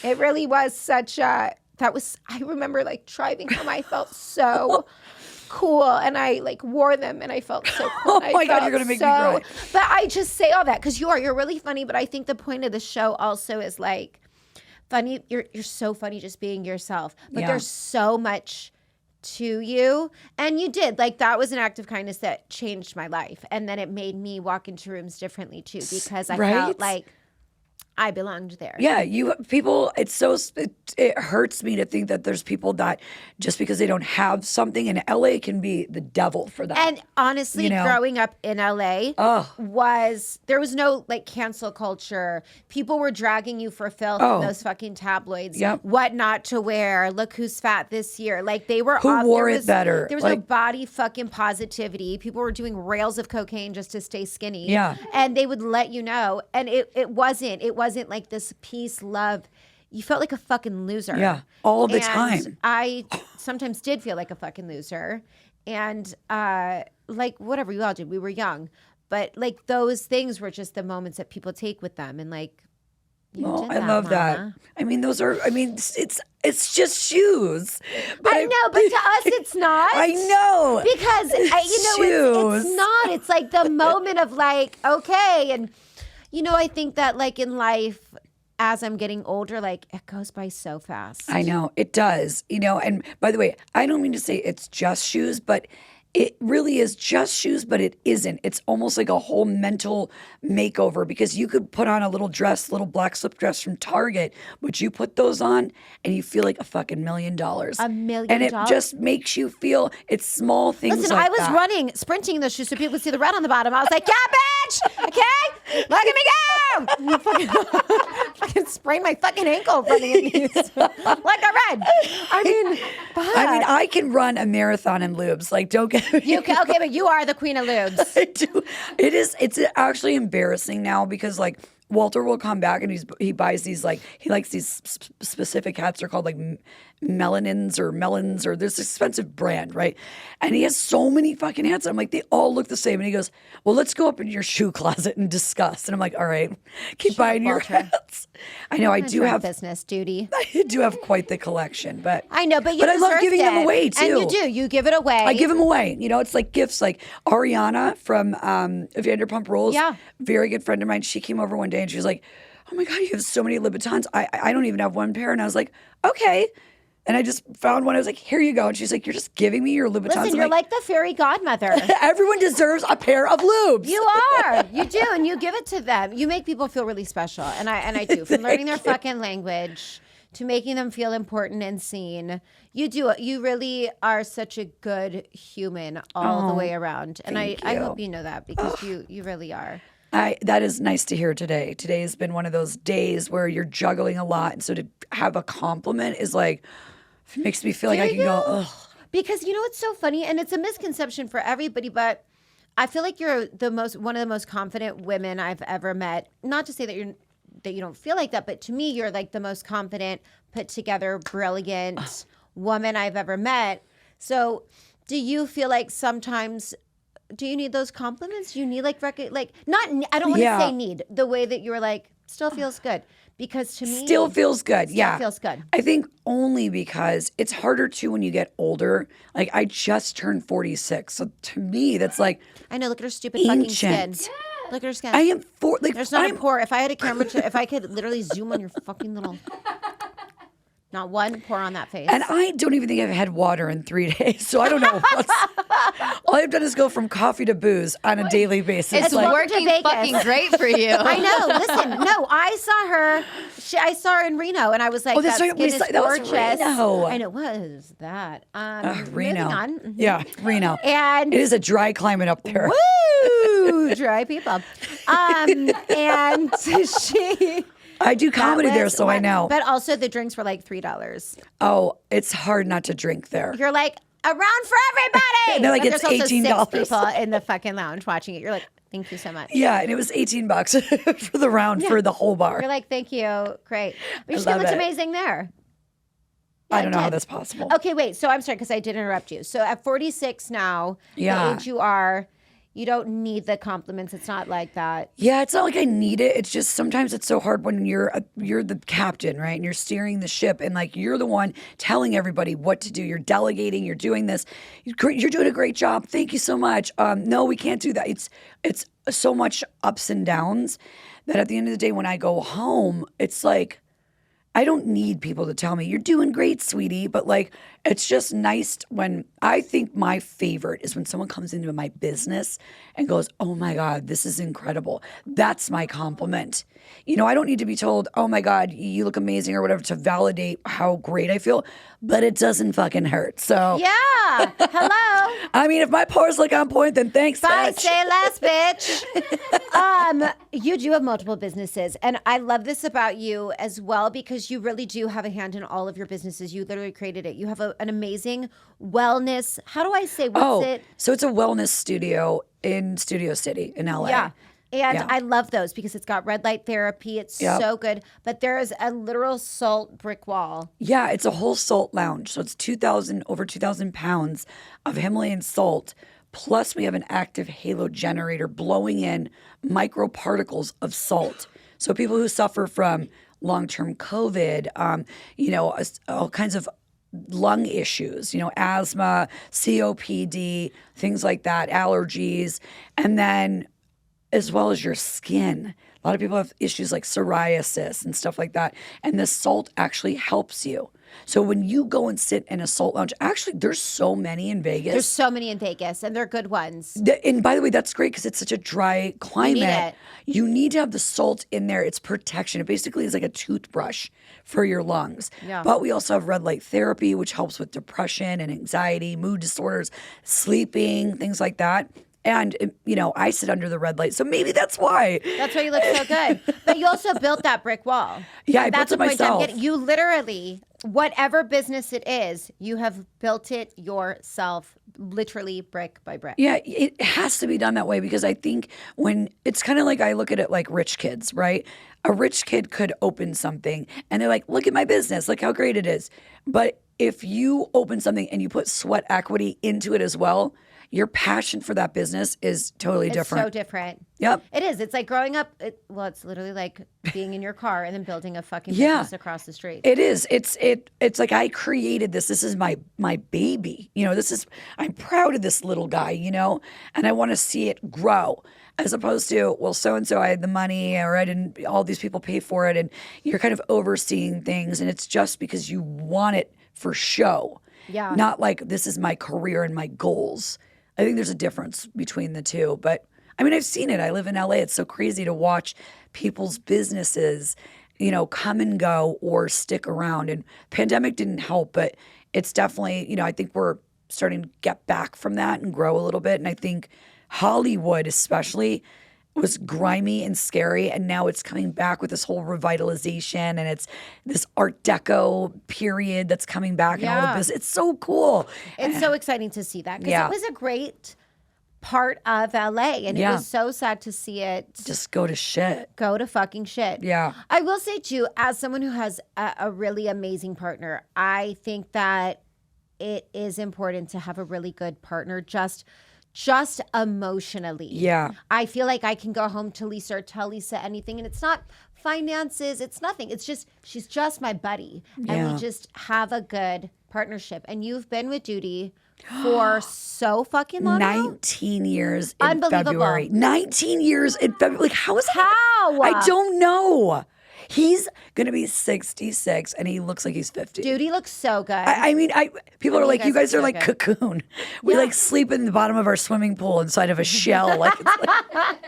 It really was such a, I remember driving home. I felt so cool and I wore them and I felt so cool. Oh my God, you're going to make me cry. But I just say all that because you're really funny. But I think the point of the show also is funny. You're so funny just being yourself. But there's so much to you. And you did. That was an act of kindness that changed my life. And then it made me walk into rooms differently too because I felt I belonged there. Yeah, people, it hurts me to think that there's people that just because they don't have something, and LA can be the devil for that. And honestly, growing up in LA there was no cancel culture. People were dragging you for filth in those fucking tabloids. Yep. What not to wear. Look who's fat this year. They were who wore it better. There was no body fucking positivity. People were doing rails of cocaine just to stay skinny. Yeah. And they would let you know. And it wasn't this peace, love. You felt like a fucking loser. Yeah, all the time. I sometimes did feel like a fucking loser. And whatever, we all did. We were young. But those things were just the moments that people take with them. And I love that. I mean, it's just shoes. But I know, but to us it's not. I know. Because, it's not. It's the moment of okay. And, I think that in life, as I'm getting older, it goes by so fast. I know, it does. And by the way, I don't mean to say it's just shoes, but it really is just shoes, but it isn't. It's almost like a whole mental makeover because you could put on a little black slip dress from Target, but you put those on and you feel like a fucking $1 million. $1 million? And it just makes you feel it's small things. Listen, like I was sprinting in those shoes so people could see the red on the bottom. I was like, yeah, bitch! Okay? Look at me go! fucking sprain my fucking ankle running in these. Like I read. I can run a marathon in lubes. Like, don't get me. You can, okay, but you are the queen of lubes. I do. It's actually embarrassing now because like Walter will come back and he buys these like he likes these specific hats. They're called like melons or this expensive brand, right? And he has so many fucking hats. I'm like, they all look the same. And he goes, well, let's go up in your shoe closet and discuss. And I'm like, all right, keep buying your hats. I know I do have business duty. I do have quite the collection, but I know, but I love giving them away too. And you do. You give it away. I give them away. You know, it's like gifts. Like Ariana from Vanderpump Rules, very good friend of mine. She came over one day and she was like, "Oh my God, you have so many Louboutins. I don't even have one pair." And I was like, "Okay." And I just found one. I was like, "Here you go." And she's like, "You're just giving me your Louboutins." Listen, you're like the fairy godmother. Everyone deserves a pair of lubes. You are. You do, and you give it to them. You make people feel really special, and I do. From learning their fucking language to making them feel important and seen. You do. You really are such a good human all the way around, and I hope you know that because you really are. That is nice to hear today. Today has been one of those days where you're juggling a lot, and so to have a compliment is like. It makes me feel like I can go, ugh. Because you know what's so funny, and it's a misconception for everybody, but I feel like you're one of the most confident women I've ever met. Not to say that you don't feel like that, but to me, you're like the most confident, put together, brilliant woman I've ever met. So, do you feel like sometimes? Do you need those compliments? Do you need like not? I don't want to say need the way that you're like still feels good. Because to me, still feels good. Still feels good. I think only because it's harder too when you get older. Like I just turned 46, so to me that's like I know. Look at her stupid fucking skin. Look at her skin. I am There's not a pore. If I had a camera, if I could literally zoom on your fucking little. Not one pore on that face. And I don't even think I've had water in 3 days, so I don't know. All I've done is go from coffee to booze on a daily basis. It's like, working fucking great for you. I know. Listen, no, I saw her. I saw her in Reno, and I was like, "Oh, that's right. Skin is That gorgeous." was Reno. And it was that. Reno. Moving on. Mhm. Yeah, Reno. And it is a dry climate up there. Woo, dry people. And she. I do comedy there, so I know. But also, the drinks were like $3. Oh, it's hard not to drink there. You're like around for everybody. And they're like, it's there's also $18. 6 people in the fucking lounge watching it. You're like, thank you so much. Yeah, and it was $18 for the round for the whole bar. You're like, thank you, great. But your I skin love looks it. amazing there. I don't know how that's possible. Okay, wait. So I'm sorry because I did interrupt you. So at 46 now, the age you are. You don't need the compliments. It's not like that. Yeah, it's not like I need it. It's just sometimes it's so hard when you're the captain, right? And you're steering the ship, and like you're the one telling everybody what to do. You're delegating. You're doing this. You're doing a great job. Thank you so much. No, we can't do that. It's so much ups and downs that at the end of the day, when I go home, it's like. I don't need people to tell me, you're doing great, sweetie. But like, it's just nice when I think my favorite is when someone comes into my business and goes, oh my God, this is incredible. That's my compliment. You know, I don't need to be told, oh my God, you look amazing or whatever to validate how great I feel, but it doesn't fucking hurt. So yeah, hello. I mean, if my pores look on point, then thanks, Bye, bitch. say less, bitch. You do have multiple businesses, and I love this about you as well because you really do have a hand in all of your businesses. You literally created it. You have an amazing wellness. How do I say? What's it? So it's a wellness studio in Studio City in LA. Yeah. And I love those because it's got red light therapy. It's so good. But there is a literal salt brick wall. Yeah, it's a whole salt lounge. So it's over 2,000 pounds of Himalayan salt. Plus, we have an active halo generator blowing in microparticles of salt. So people who suffer from long-term COVID, all kinds of lung issues, asthma, COPD, things like that, allergies, and then as well as your skin. A lot of people have issues like psoriasis and stuff like that. And the salt actually helps you. So when you go and sit in a salt lounge, actually, there's so many in Vegas. There's so many in Vegas, and they're good ones. And by the way, that's great because it's such a dry climate. You need to have the salt in there. It's protection. It basically is like a toothbrush for your lungs. Yeah. But we also have red light therapy, which helps with depression and anxiety, mood disorders, sleeping, things like that. And, I sit under the red light. So maybe that's why. That's why you look so good. But you also built that brick wall. Yeah, I And that's built it the point I'm myself. getting. You literally, whatever business it is, you have built it yourself, literally brick by brick. Yeah, it has to be done that way because I think when it's kind of like I look at it like rich kids, right? A rich kid could open something and they're like, look at my business, look how great it is. But if you open something and you put sweat equity into it as well, your passion for that business is totally different. It's so different. Yep. It is. It's like growing up. It's literally like being in your car and then building a fucking business across the street. It is. It's like I created this. This is my baby. I'm proud of this little guy, and I want to see it grow. As opposed to, well, so-and-so, I had the money or I didn't, all these people pay for it. And you're kind of overseeing things. And it's just because you want it for show. Yeah. Not like this is my career and my goals. I think there's a difference between the two. But I mean, I've seen it. I live in LA. It's so crazy to watch people's businesses, come and go or stick around. And pandemic didn't help, but it's definitely, I think we're starting to get back from that and grow a little bit. And I think Hollywood especially was grimy and scary, and now it's coming back with this whole revitalization, and it's this Art Deco period that's coming back and all of this. It's so cool. It's so exciting to see that because Yeah. it was a great part of LA, and it Yeah. was so sad to see it Just go to shit. go to fucking shit. Yeah. I will say too, as someone who has a really amazing partner, I think that it is important to have a really good partner just emotionally. Yeah. I feel like I can go home to Lisa or tell Lisa anything, and it's not finances, it's nothing. It's just, she's just my buddy. And Yeah. we just have a good partnership. And you've been with Duty for so fucking long now? 19 years in Unbelievable. February. 19 years in February. Like, how is that? How? I don't know. He's going to be 66 and he looks like he's 50. Duty looks so good. I mean, people are like, you guys are look like so good. cocoon. We like sleep in the bottom of our swimming pool inside of a shell. Like, it's like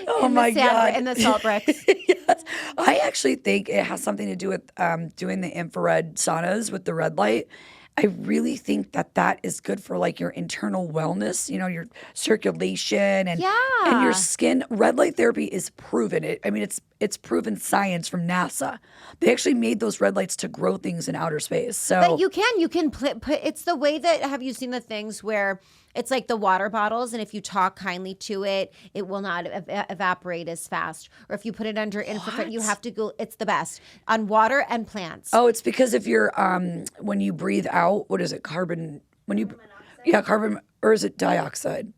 oh in my the sand, God. in the salt bricks. Yes. I actually think it has something to do with doing the infrared saunas with the red light. I really think that is good for like your internal wellness, your circulation and your skin. Red light therapy is proven. It's proven science from NASA. They actually made those red lights to grow things in outer space. So But you can put it's the way that, have you seen the things where it's like the water bottles, and if you talk kindly to it, it will not evaporate as fast. Or if you put it under infrared, you have to go. It's the best on water and plants. Oh, it's because if you're when you breathe out, what is it? Carbon carbon, or is it dioxide?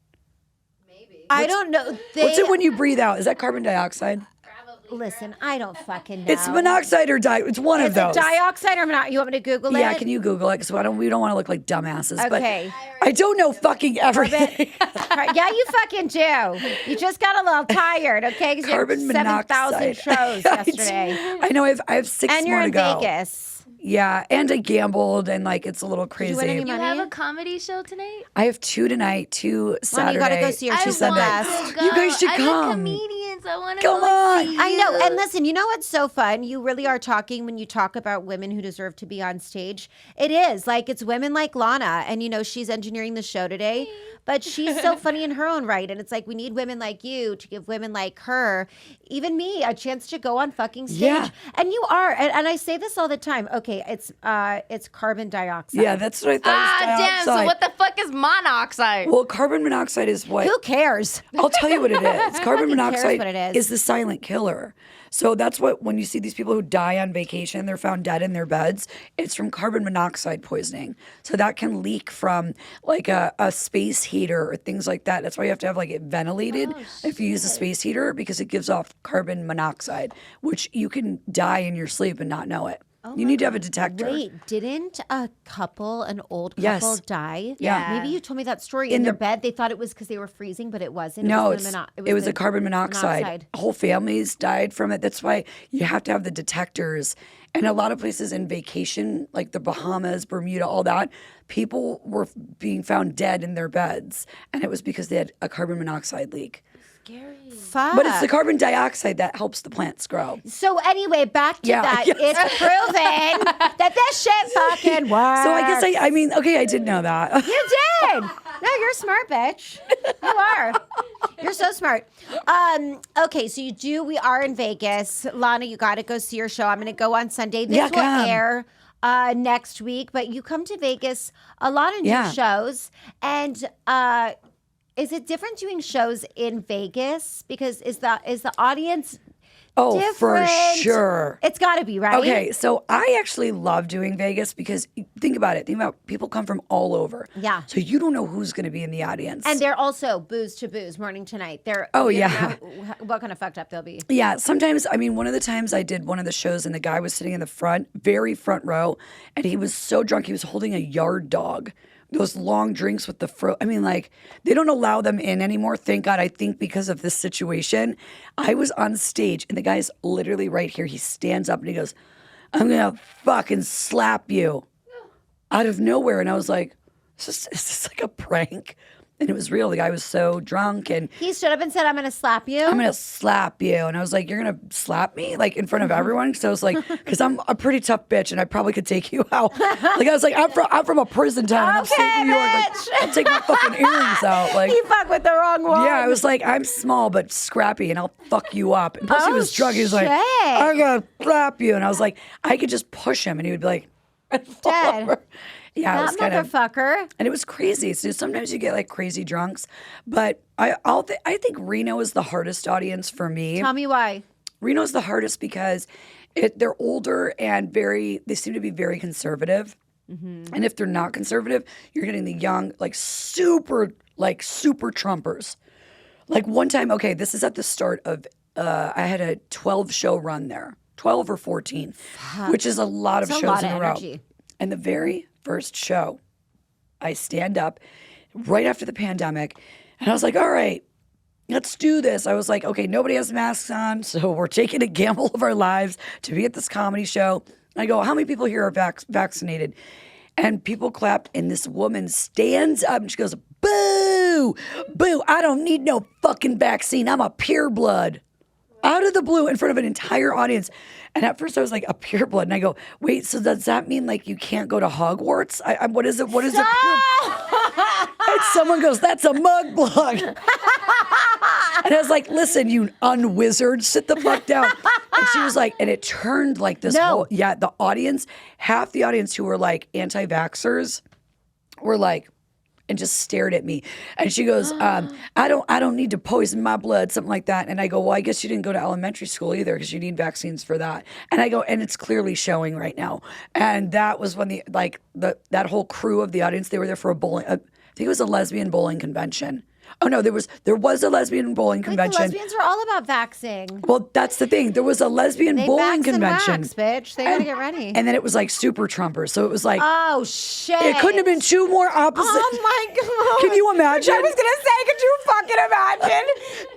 I don't know. What's it when you breathe out? Is that carbon dioxide? Listen, I don't fucking know. It's monoxide or it's one of Is those. it dioxide or not? You want me to Google it? Yeah, can you Google it? Because we don't want to look like dumbasses. Okay. But I don't know fucking everything. Yeah, you fucking do. You just got a little tired, okay? Because you had Carbon 7,000 monoxide. shows yesterday. I know. I have 6 And more you're to in go. Vegas. Yeah, and I gambled, and like it's a little crazy. you win any You money? have a comedy show tonight? I have 2 tonight, 2 Saturday. Well, you gotta go see her. She's the want best. to go. You guys should I come. like comedians. I want to Come go on. see I know. you. And listen, you know what's so fun? You really are talking when you talk about women who deserve to be on stage. It is. Like, it's women like Lana. And, she's engineering the show today. But she's so funny in her own right. And it's like, we need women like you to give women like her, even me, a chance to go on fucking stage. Yeah. And you are. And I say this all the time. Okay, it's carbon dioxide. Yeah, that's what I thought. It was damn. So dioxide. what the fuck is monoxide? Well, carbon monoxide is what. Who cares? I'll tell you what it is. Carbon Who cares monoxide what it is the silent killer. So that's what, when you see these people who die on vacation, they're found dead in their beds, it's from carbon monoxide poisoning. So that can leak from like a space heater or things like that. That's why you have to have like it ventilated if you use a space heater, because it gives off carbon monoxide, which you can die in your sleep and not know it. You need to have a detector. Wait, didn't an old couple Yes. die? Yeah. Maybe you told me that story. In their bed, they thought it was because they were freezing, but it wasn't. No, it was a the carbon monoxide. Whole families died from it. That's why you have to have the detectors. And a lot of places in vacation, like the Bahamas, Bermuda, all that, people were being found dead in their beds. And it was because they had a carbon monoxide leak. scary. Fuck. But it's the carbon dioxide that helps the plants grow. So anyway, back to that. Yeah. It's proven that this shit fucking works. So I guess I mean, okay, I did know that. You did. No, you're smart, bitch. You are. You're so smart. Okay, so we are in Vegas. Lana, you got to go see your show. I'm going to go on Sunday. This will air next week, but you come to Vegas a lot of new shows. And is it different doing shows in Vegas? Because is the audience different? For sure. It's got to be, right? Okay, so I actually love doing Vegas because think about it. Think about people come from all over. Yeah. So you don't know who's going to be in the audience. And they're also booze to booze, morning to night. They're what kind of fucked up they'll be. Yeah, sometimes, I mean, one of the times I did one of the shows and the guy was sitting in the front, very front row, and he was so drunk, he was holding a yard dog. Those long drinks with the I mean, like, they don't allow them in anymore. Thank God, I think because of this situation. I was on stage and the guy's literally right here. He stands up and he goes, I'm going to fucking slap you out of nowhere. And I was like, is this like a prank? And it was real. The guy was so drunk and he stood up and said, I'm going to slap you. I'm going to slap you. And I was like, you're going to slap me? Like in front of everyone? So I was like, because I'm a pretty tough bitch and I probably could take you out. Like I was like, I'm from a prison town in upstate New York. Like, I'll take my fucking earrings out. Like, you fuck with the wrong one. Yeah, I was like, I'm small but scrappy and I'll fuck you up. And plus he was drunk. He was like, I'm going to slap you. And I was like, I could just push him and he would be like, dead. Yeah, that it was kind motherfucker. And it was crazy. So sometimes you get like crazy drunks, but I think Reno is the hardest audience for me. Tell me why. Reno's the hardest because they're older and they seem to be very conservative. Mm-hmm. And if they're not conservative, you're getting the young, super Trumpers. Like one time, okay, this is at the start of, I had a 12 show run there, 12 or 14, which is a lot of shows in a row. And the very first show, I stand up right after the pandemic, and I was like, all right, let's do this. I was like, okay, nobody has masks on, so we're taking a gamble of our lives to be at this comedy show. I go, how many people here are vaccinated? And people clapped, and this woman stands up, and she goes, boo, boo, I don't need no fucking vaccine. I'm a pureblood. Out of the blue in front of an entire audience. And at first I was like, a pureblood. And I go, wait, so does that mean like you can't go to Hogwarts? What is it? What is it? And someone goes, that's a mugblug. And I was like, listen, you unwizard, sit the fuck down. And she was like, and it turned like this whole, the audience, half the audience who were like anti-vaxxers were like, and just stared at me. And she goes, I don't need to poison my blood, something like that. And I go, well, I guess you didn't go to elementary school either because you need vaccines for that. And I go, and it's clearly showing right now. And that was when that whole crew of the audience, they were there for a bowling, I think it was a lesbian bowling convention. Oh no, there was a lesbian bowling convention. The lesbians are all about vaxing. Well, that's the thing. There was a lesbian bowling convention. And wax, bitch. They gotta get ready. And then it was like super Trumpers. So it was like, oh shit! It couldn't have been two more opposite. Oh my god! Can you imagine? I was gonna say, could you fucking imagine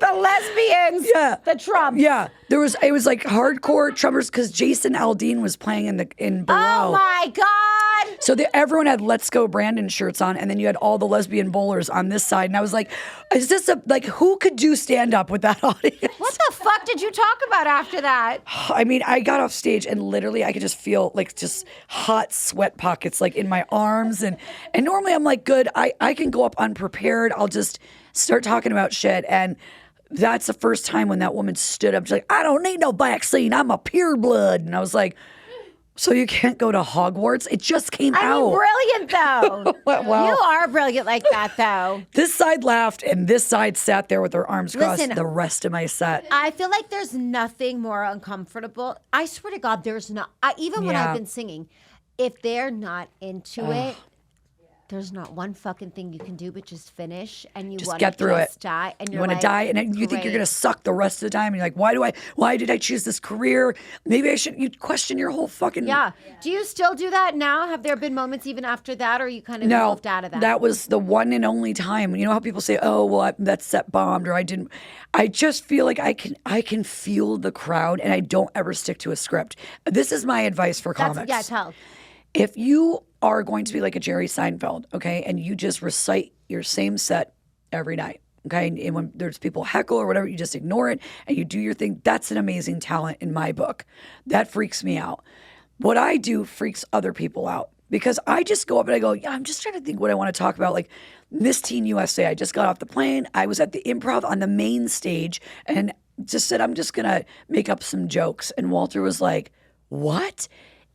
the lesbians? Yeah, the Trumps. Yeah, it was like hardcore Trumpers because Jason Aldean was playing in below. Oh my god! So everyone had "Let's Go Brandon" shirts on, and then you had all the lesbian bowlers on this side, and I was like, "Is this who could do stand up with that audience?" What the fuck did you talk about after that? I mean, I got off stage and literally I could just feel like just hot sweat pockets like in my arms, and normally I'm like, good, I can go up unprepared. I'll just start talking about shit, and that's the first time when that woman stood up. She's like, I don't need no vaccine. I'm a pureblood, and I was like, so you can't go to Hogwarts? It just came out. I mean, brilliant, though. Well, you are brilliant like that, though. This side laughed, and this side sat there with their arms crossed the rest of my set. I feel like there's nothing more uncomfortable. I swear to God, there's not. Even when I've been singing, if they're not into it, there's not one fucking thing you can do but just finish, and you want to get through it. Die, and you want to die, and you think you're gonna suck the rest of the time. And you're like, why did I choose this career? Maybe I should. You question your whole fucking. Yeah. Do you still do that now? Have there been moments even after that, or are you kind of moved out of that? That was the one and only time. You know how people say, "Oh, well, that set bombed," or "I didn't." I just feel like I can feel the crowd, and I don't ever stick to a script. This is my advice for comics. Yeah, tell. If you are going to be like a Jerry Seinfeld, okay, and you just recite your same set every night, Okay. And when there's people heckle or whatever, you just ignore it and you do your thing. That's an amazing talent in my book. That freaks me out. What I do freaks other people out because I just go up and I go, yeah, I'm just trying to think what I want to talk about. Like Miss Teen USA, I just got off the plane. I was at the Improv on the main stage and just said, I'm just going to make up some jokes. And Walter was like, what?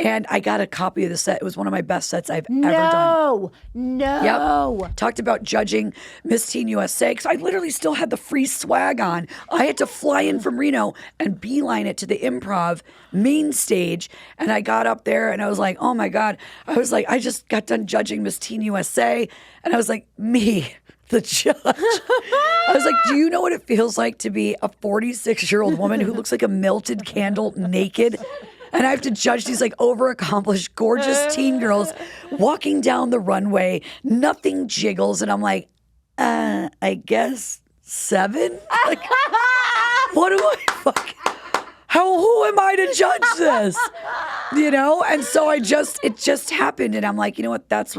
And I got a copy of the set. It was one of my best sets I've ever done. No. Yep. Talked about judging Miss Teen USA because I literally still had the free swag on. I had to fly in from Reno and beeline it to the Improv main stage. And I got up there and I was like, oh my God. I was like, I just got done judging Miss Teen USA. And I was like, me, the judge. I was like, do you know what it feels like to be a 46-year-old woman who looks like a melted candle naked? And I have to judge these like overaccomplished, gorgeous teen girls walking down the runway. Nothing jiggles. And I'm like, I guess 7? Like, what do I who am I to judge this? You know? And so it just happened. And I'm like, you know what? That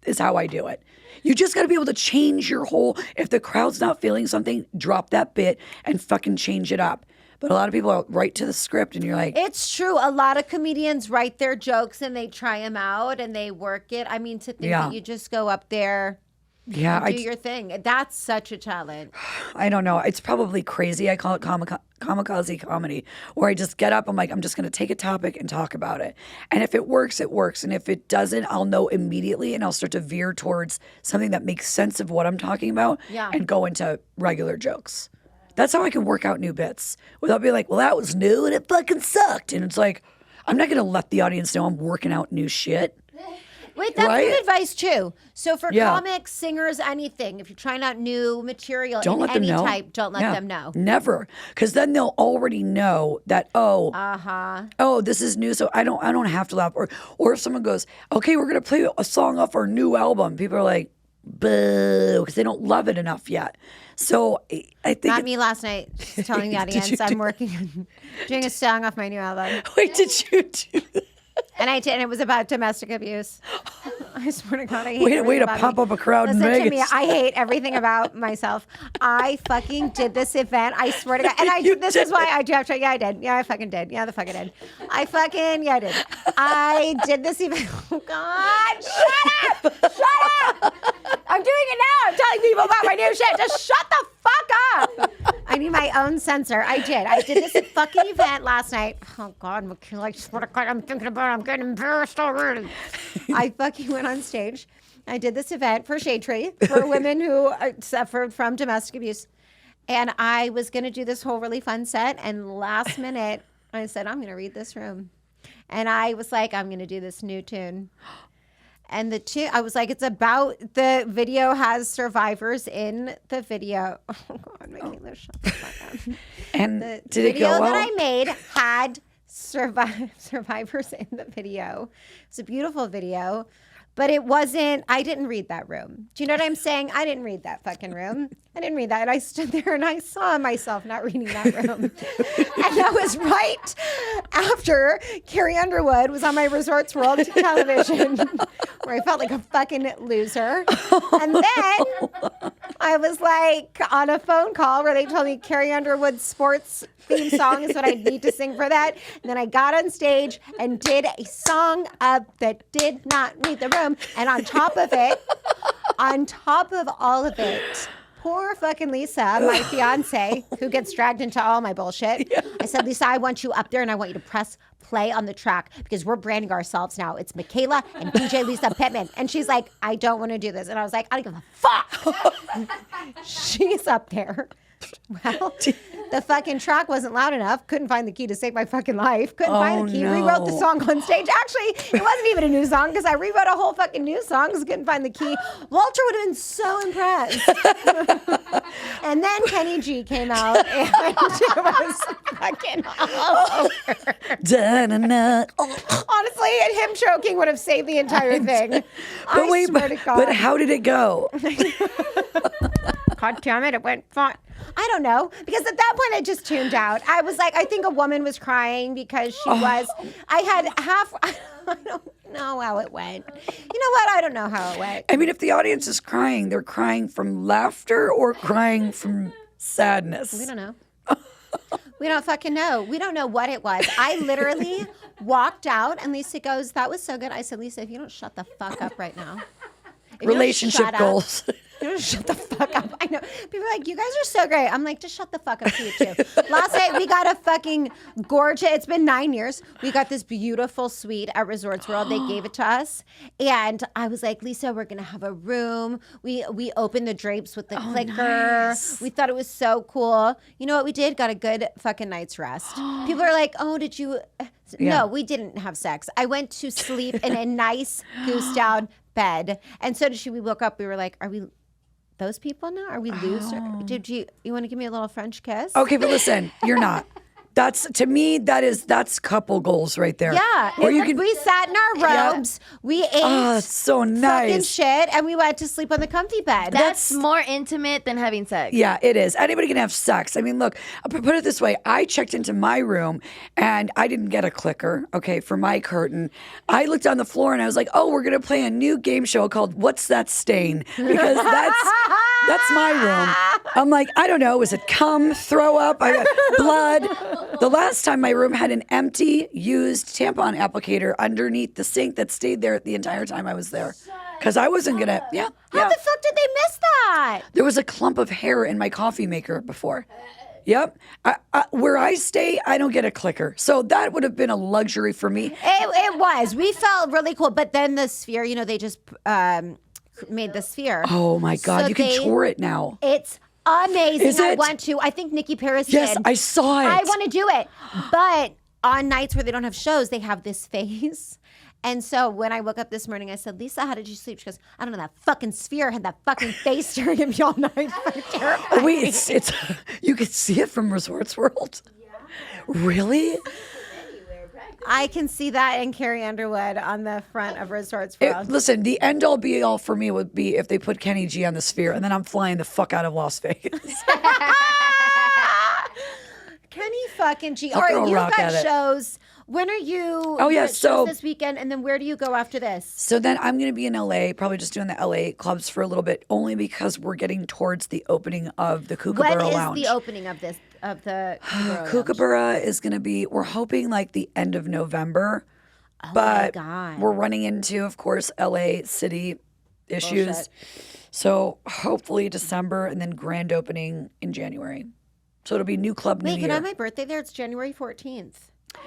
is how I do it. You just got to be able to change your whole, if the crowd's not feeling something, drop that bit and fucking change it up. But a lot of people are right to the script and you're like. It's true. A lot of comedians write their jokes and they try them out and they work it. I mean, to think that you just go up there and do your thing. That's such a challenge. I don't know. It's probably crazy. I call it kamikaze comedy, where I just get up. I'm like, I'm just going to take a topic and talk about it. And if it works, it works. And if it doesn't, I'll know immediately and I'll start to veer towards something that makes sense of what I'm talking about and go into regular jokes. That's how I can work out new bits without being like, well, that was new and it fucking sucked. And it's like, I'm not going to let the audience know I'm working out new shit. Wait, that's good advice too. So for comics, singers, anything, if you're trying out new material don't let any them know. Type, don't let them know. Never. Because then they'll already know that, this is new, so I don't have to laugh. Or if someone goes, okay, we're going to play a song off our new album, people are like, boo, because they don't love it enough yet. So I think not me last night telling the audience I'm working on doing a song off my new album. Wait, did you do that? And I did, and it was about domestic abuse. I swear to God, I hate way to pop up a crowd in Listen Vegas. to me, I hate everything about myself. I fucking did this event. I swear to God, and this is why I do have to. Yeah, I did. Yeah, I fucking did. Yeah, the fuck I did. I did. I did this event. Oh God, shut up! Shut up! I'm doing it now. I'm telling people about my new shit. Just shut the fuck up. I need my own censor. I did this fucking event last night. Oh God, Michaela, I swear to God, I'm thinking about it. I'm getting embarrassed already. I fucking went on stage. I did this event for Shade Tree for women who suffered from domestic abuse. And I was going to do this whole really fun set. And last minute, I said, I'm going to read this room. And I was like, I'm going to do this new tune. And the tune, I was like, it's about, the video has survivors in the video. Oh God, Michaela, shut the fuck up. And The did it video go well? that I made had survivors in the video. It's a beautiful video, but it wasn't, I didn't read that room. Do you know what I'm saying? I didn't read that fucking room. I didn't read that. And I stood there and I saw myself not reading that room. And that was right after Carrie Underwood was on my Resorts World television, where I felt like a fucking loser. And then I was like on a phone call where they told me Carrie Underwood's sports theme song is what I need to sing for that. And then I got on stage and did a song that did not read the room. And on top of all of it, poor fucking Lisa, my fiance, who gets dragged into all my bullshit. Yeah. I said, Lisa, I want you up there and I want you to press play on the track because we're branding ourselves now. It's Michaela and DJ Lisa Pittman. And she's like, I don't want to do this. And I was like, I don't give a fuck. She's up there. Well, the fucking track wasn't loud enough. Couldn't find the key to save my fucking life. Couldn't find the key. No. Rewrote the song on stage. Actually, it wasn't even a new song because I rewrote a whole fucking new song because I couldn't find the key. Walter would have been so impressed. And then Kenny G came out and it was fucking all over. Honestly, and him choking would have saved the entire thing. But I swear to God. But how did it go? God damn it went fine. I don't know, because at that point I just tuned out. I was like, I think a woman was crying because she was. I had half. I don't know how it went. You know what? I don't know how it went. I mean, if the audience is crying, they're crying from laughter or crying from sadness. We don't know. We don't fucking know. We don't know what it was. I literally walked out and Lisa goes, that was so good. I said, Lisa, if you don't shut the fuck up right now. If you don't Relationship shut up, goals. You don't shut the fuck up. I know. People are like, you guys are so great. I'm like, just shut the fuck up to you too. Last night we got a fucking gorgeous, it's been 9 years. We got this beautiful suite at Resorts World. They gave it to us. And I was like, Lisa, we're going to have a room. We opened the drapes with the clicker. Nice. We thought it was so cool. You know what we did? Got a good fucking night's rest. People are like, oh, did you? Yeah. No, we didn't have sex. I went to sleep in a nice goose down bed. And so did she. We woke up. We were like, are we those people now? Are we loose? Did you want to give me a little French kiss? Okay, but listen, you're not. That's, to me, that's couple goals right there. Yeah. Or you can, we sat in our robes. We ate oh, it's so fucking nice. shit, and we went to sleep on the comfy bed. That's more intimate than having sex. Yeah, it is. Anybody can have sex. I mean, look, I'll put it this way. I checked into my room and I didn't get a clicker, okay, for my curtain. I looked on the floor and I was like, oh, we're going to play a new game show called What's That Stain? Because that's my room. I'm like, I don't know. Was it cum, throw up, I got blood? The last time my room had an empty, used tampon applicator underneath the sink that stayed there the entire time I was there. Because I wasn't going to, How the fuck did they miss that? There was a clump of hair in my coffee maker before. Yep. Where I stay, I don't get a clicker. So that would have been a luxury for me. It was. We felt really cool. But then the sphere, they just made the sphere. Oh, my God. So you can tour it now. It's amazing. Is I it? want to. I think Nikki Paris Yes, did. I saw it. I want to do it. But on nights where they don't have shows, they have this phase. And so when I woke up this morning, I said, Lisa, how did you sleep? She goes, I don't know. That fucking sphere had that fucking face staring at me all night. Oh, wait, it's you could see it from Resorts World? Yeah. Really? I can see that in Carrie Underwood on the front of Resorts World. Listen, the end all be all for me would be if they put Kenny G on the sphere and then I'm flying the fuck out of Las Vegas. Kenny fucking G. I'll All throw right, a you've rock got at it. shows. When are you? Oh, yeah, you got so- shows this weekend, and then where do you go after this? So then I'm going to be in LA, probably just doing the LA clubs for a little bit, only because we're getting towards the opening of the Kookaburra When is Lounge. the opening of this of the Kookaburra? Kookaburra is going to be, we're hoping like the end of November. Oh but my God. we're running into, of course, LA city issues. Bullshit. So hopefully December and then grand opening in January. So it'll be new club, new Wait, can year. I have my birthday there? It's January 14th.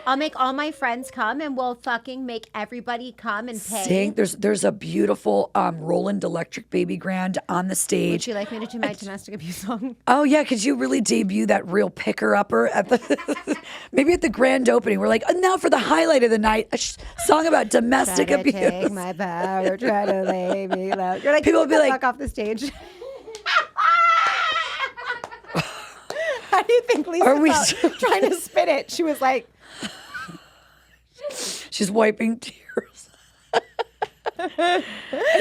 I'll make all my friends come, and we'll fucking make everybody come and pay. Sing. There's a beautiful Roland Electric Baby Grand on the Would stage. you like me to do my domestic abuse song? Oh yeah, could you really debut that real picker upper at the maybe at the grand opening? We're like, oh, now for the highlight of the night, a song about domestic Try to abuse. take my power, try to lay me low. You're like, People get will be the like- fuck off the stage. How do you think Lisa Are we felt trying to spit it? She was like, She's wiping tears. And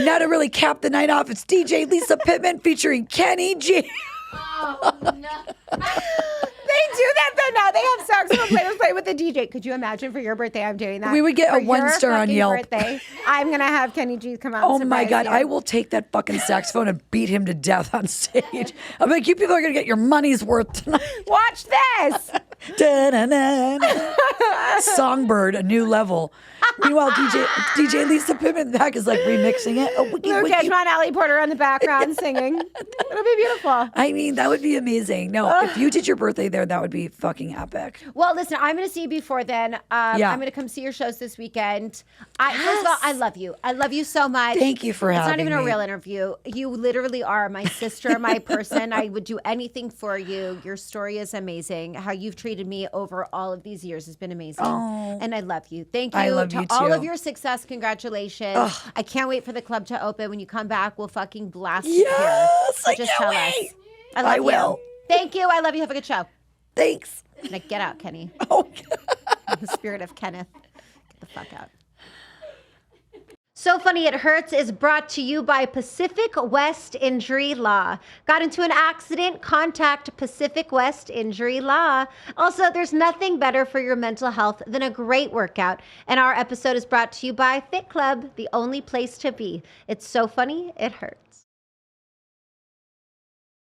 now to really cap the night off, it's DJ Lisa Pittman featuring Kenny G. Oh, no. they do that though now. They have saxophone players play with the DJ. Could you imagine for your birthday I'm doing that? We would get For a 1 your star on fucking Yelp. Birthday, I'm going to have Kenny G come out and Oh my surprise God, you. I will take that fucking saxophone and beat him to death on stage. I'm like, you people are going to get your money's worth tonight. Watch this. Da-na-na-na. Songbird, a new level. Meanwhile, DJ Lisa Pittman back is like remixing it. Oh, wiki, Luke wiki. Edgemont, Allie Porter on the background singing. It'll be beautiful. I mean, that would be amazing. No, if you did your birthday there, that would be fucking epic. Well, listen, I'm going to see you before then. Yeah. I'm going to come see your shows this weekend. First of all, I love you. I love you so much. Thank you for It's not having even a me. real interview. You literally are my sister, my person. I would do anything for you. Your story is amazing. How you've treated me over all of these years has been amazing. Oh. And I love you. Thank you I love to you all too. of your success. Congratulations. Ugh. I can't wait for the club to open. When you come back, we'll fucking blast you here. Yes, So I just can't tell wait. us. I love I you. will. Thank you. I love you. Have a good show. Thanks. Now get out, Kenny. Oh. In the spirit of Kenneth, get the fuck out. So Funny It Hurts is brought to you by Pacific West Injury Law. Got into an accident? Contact Pacific West Injury Law. Also, there's nothing better for your mental health than a great workout. And our episode is brought to you by Fit Club, the only place to be. It's so funny, it hurts.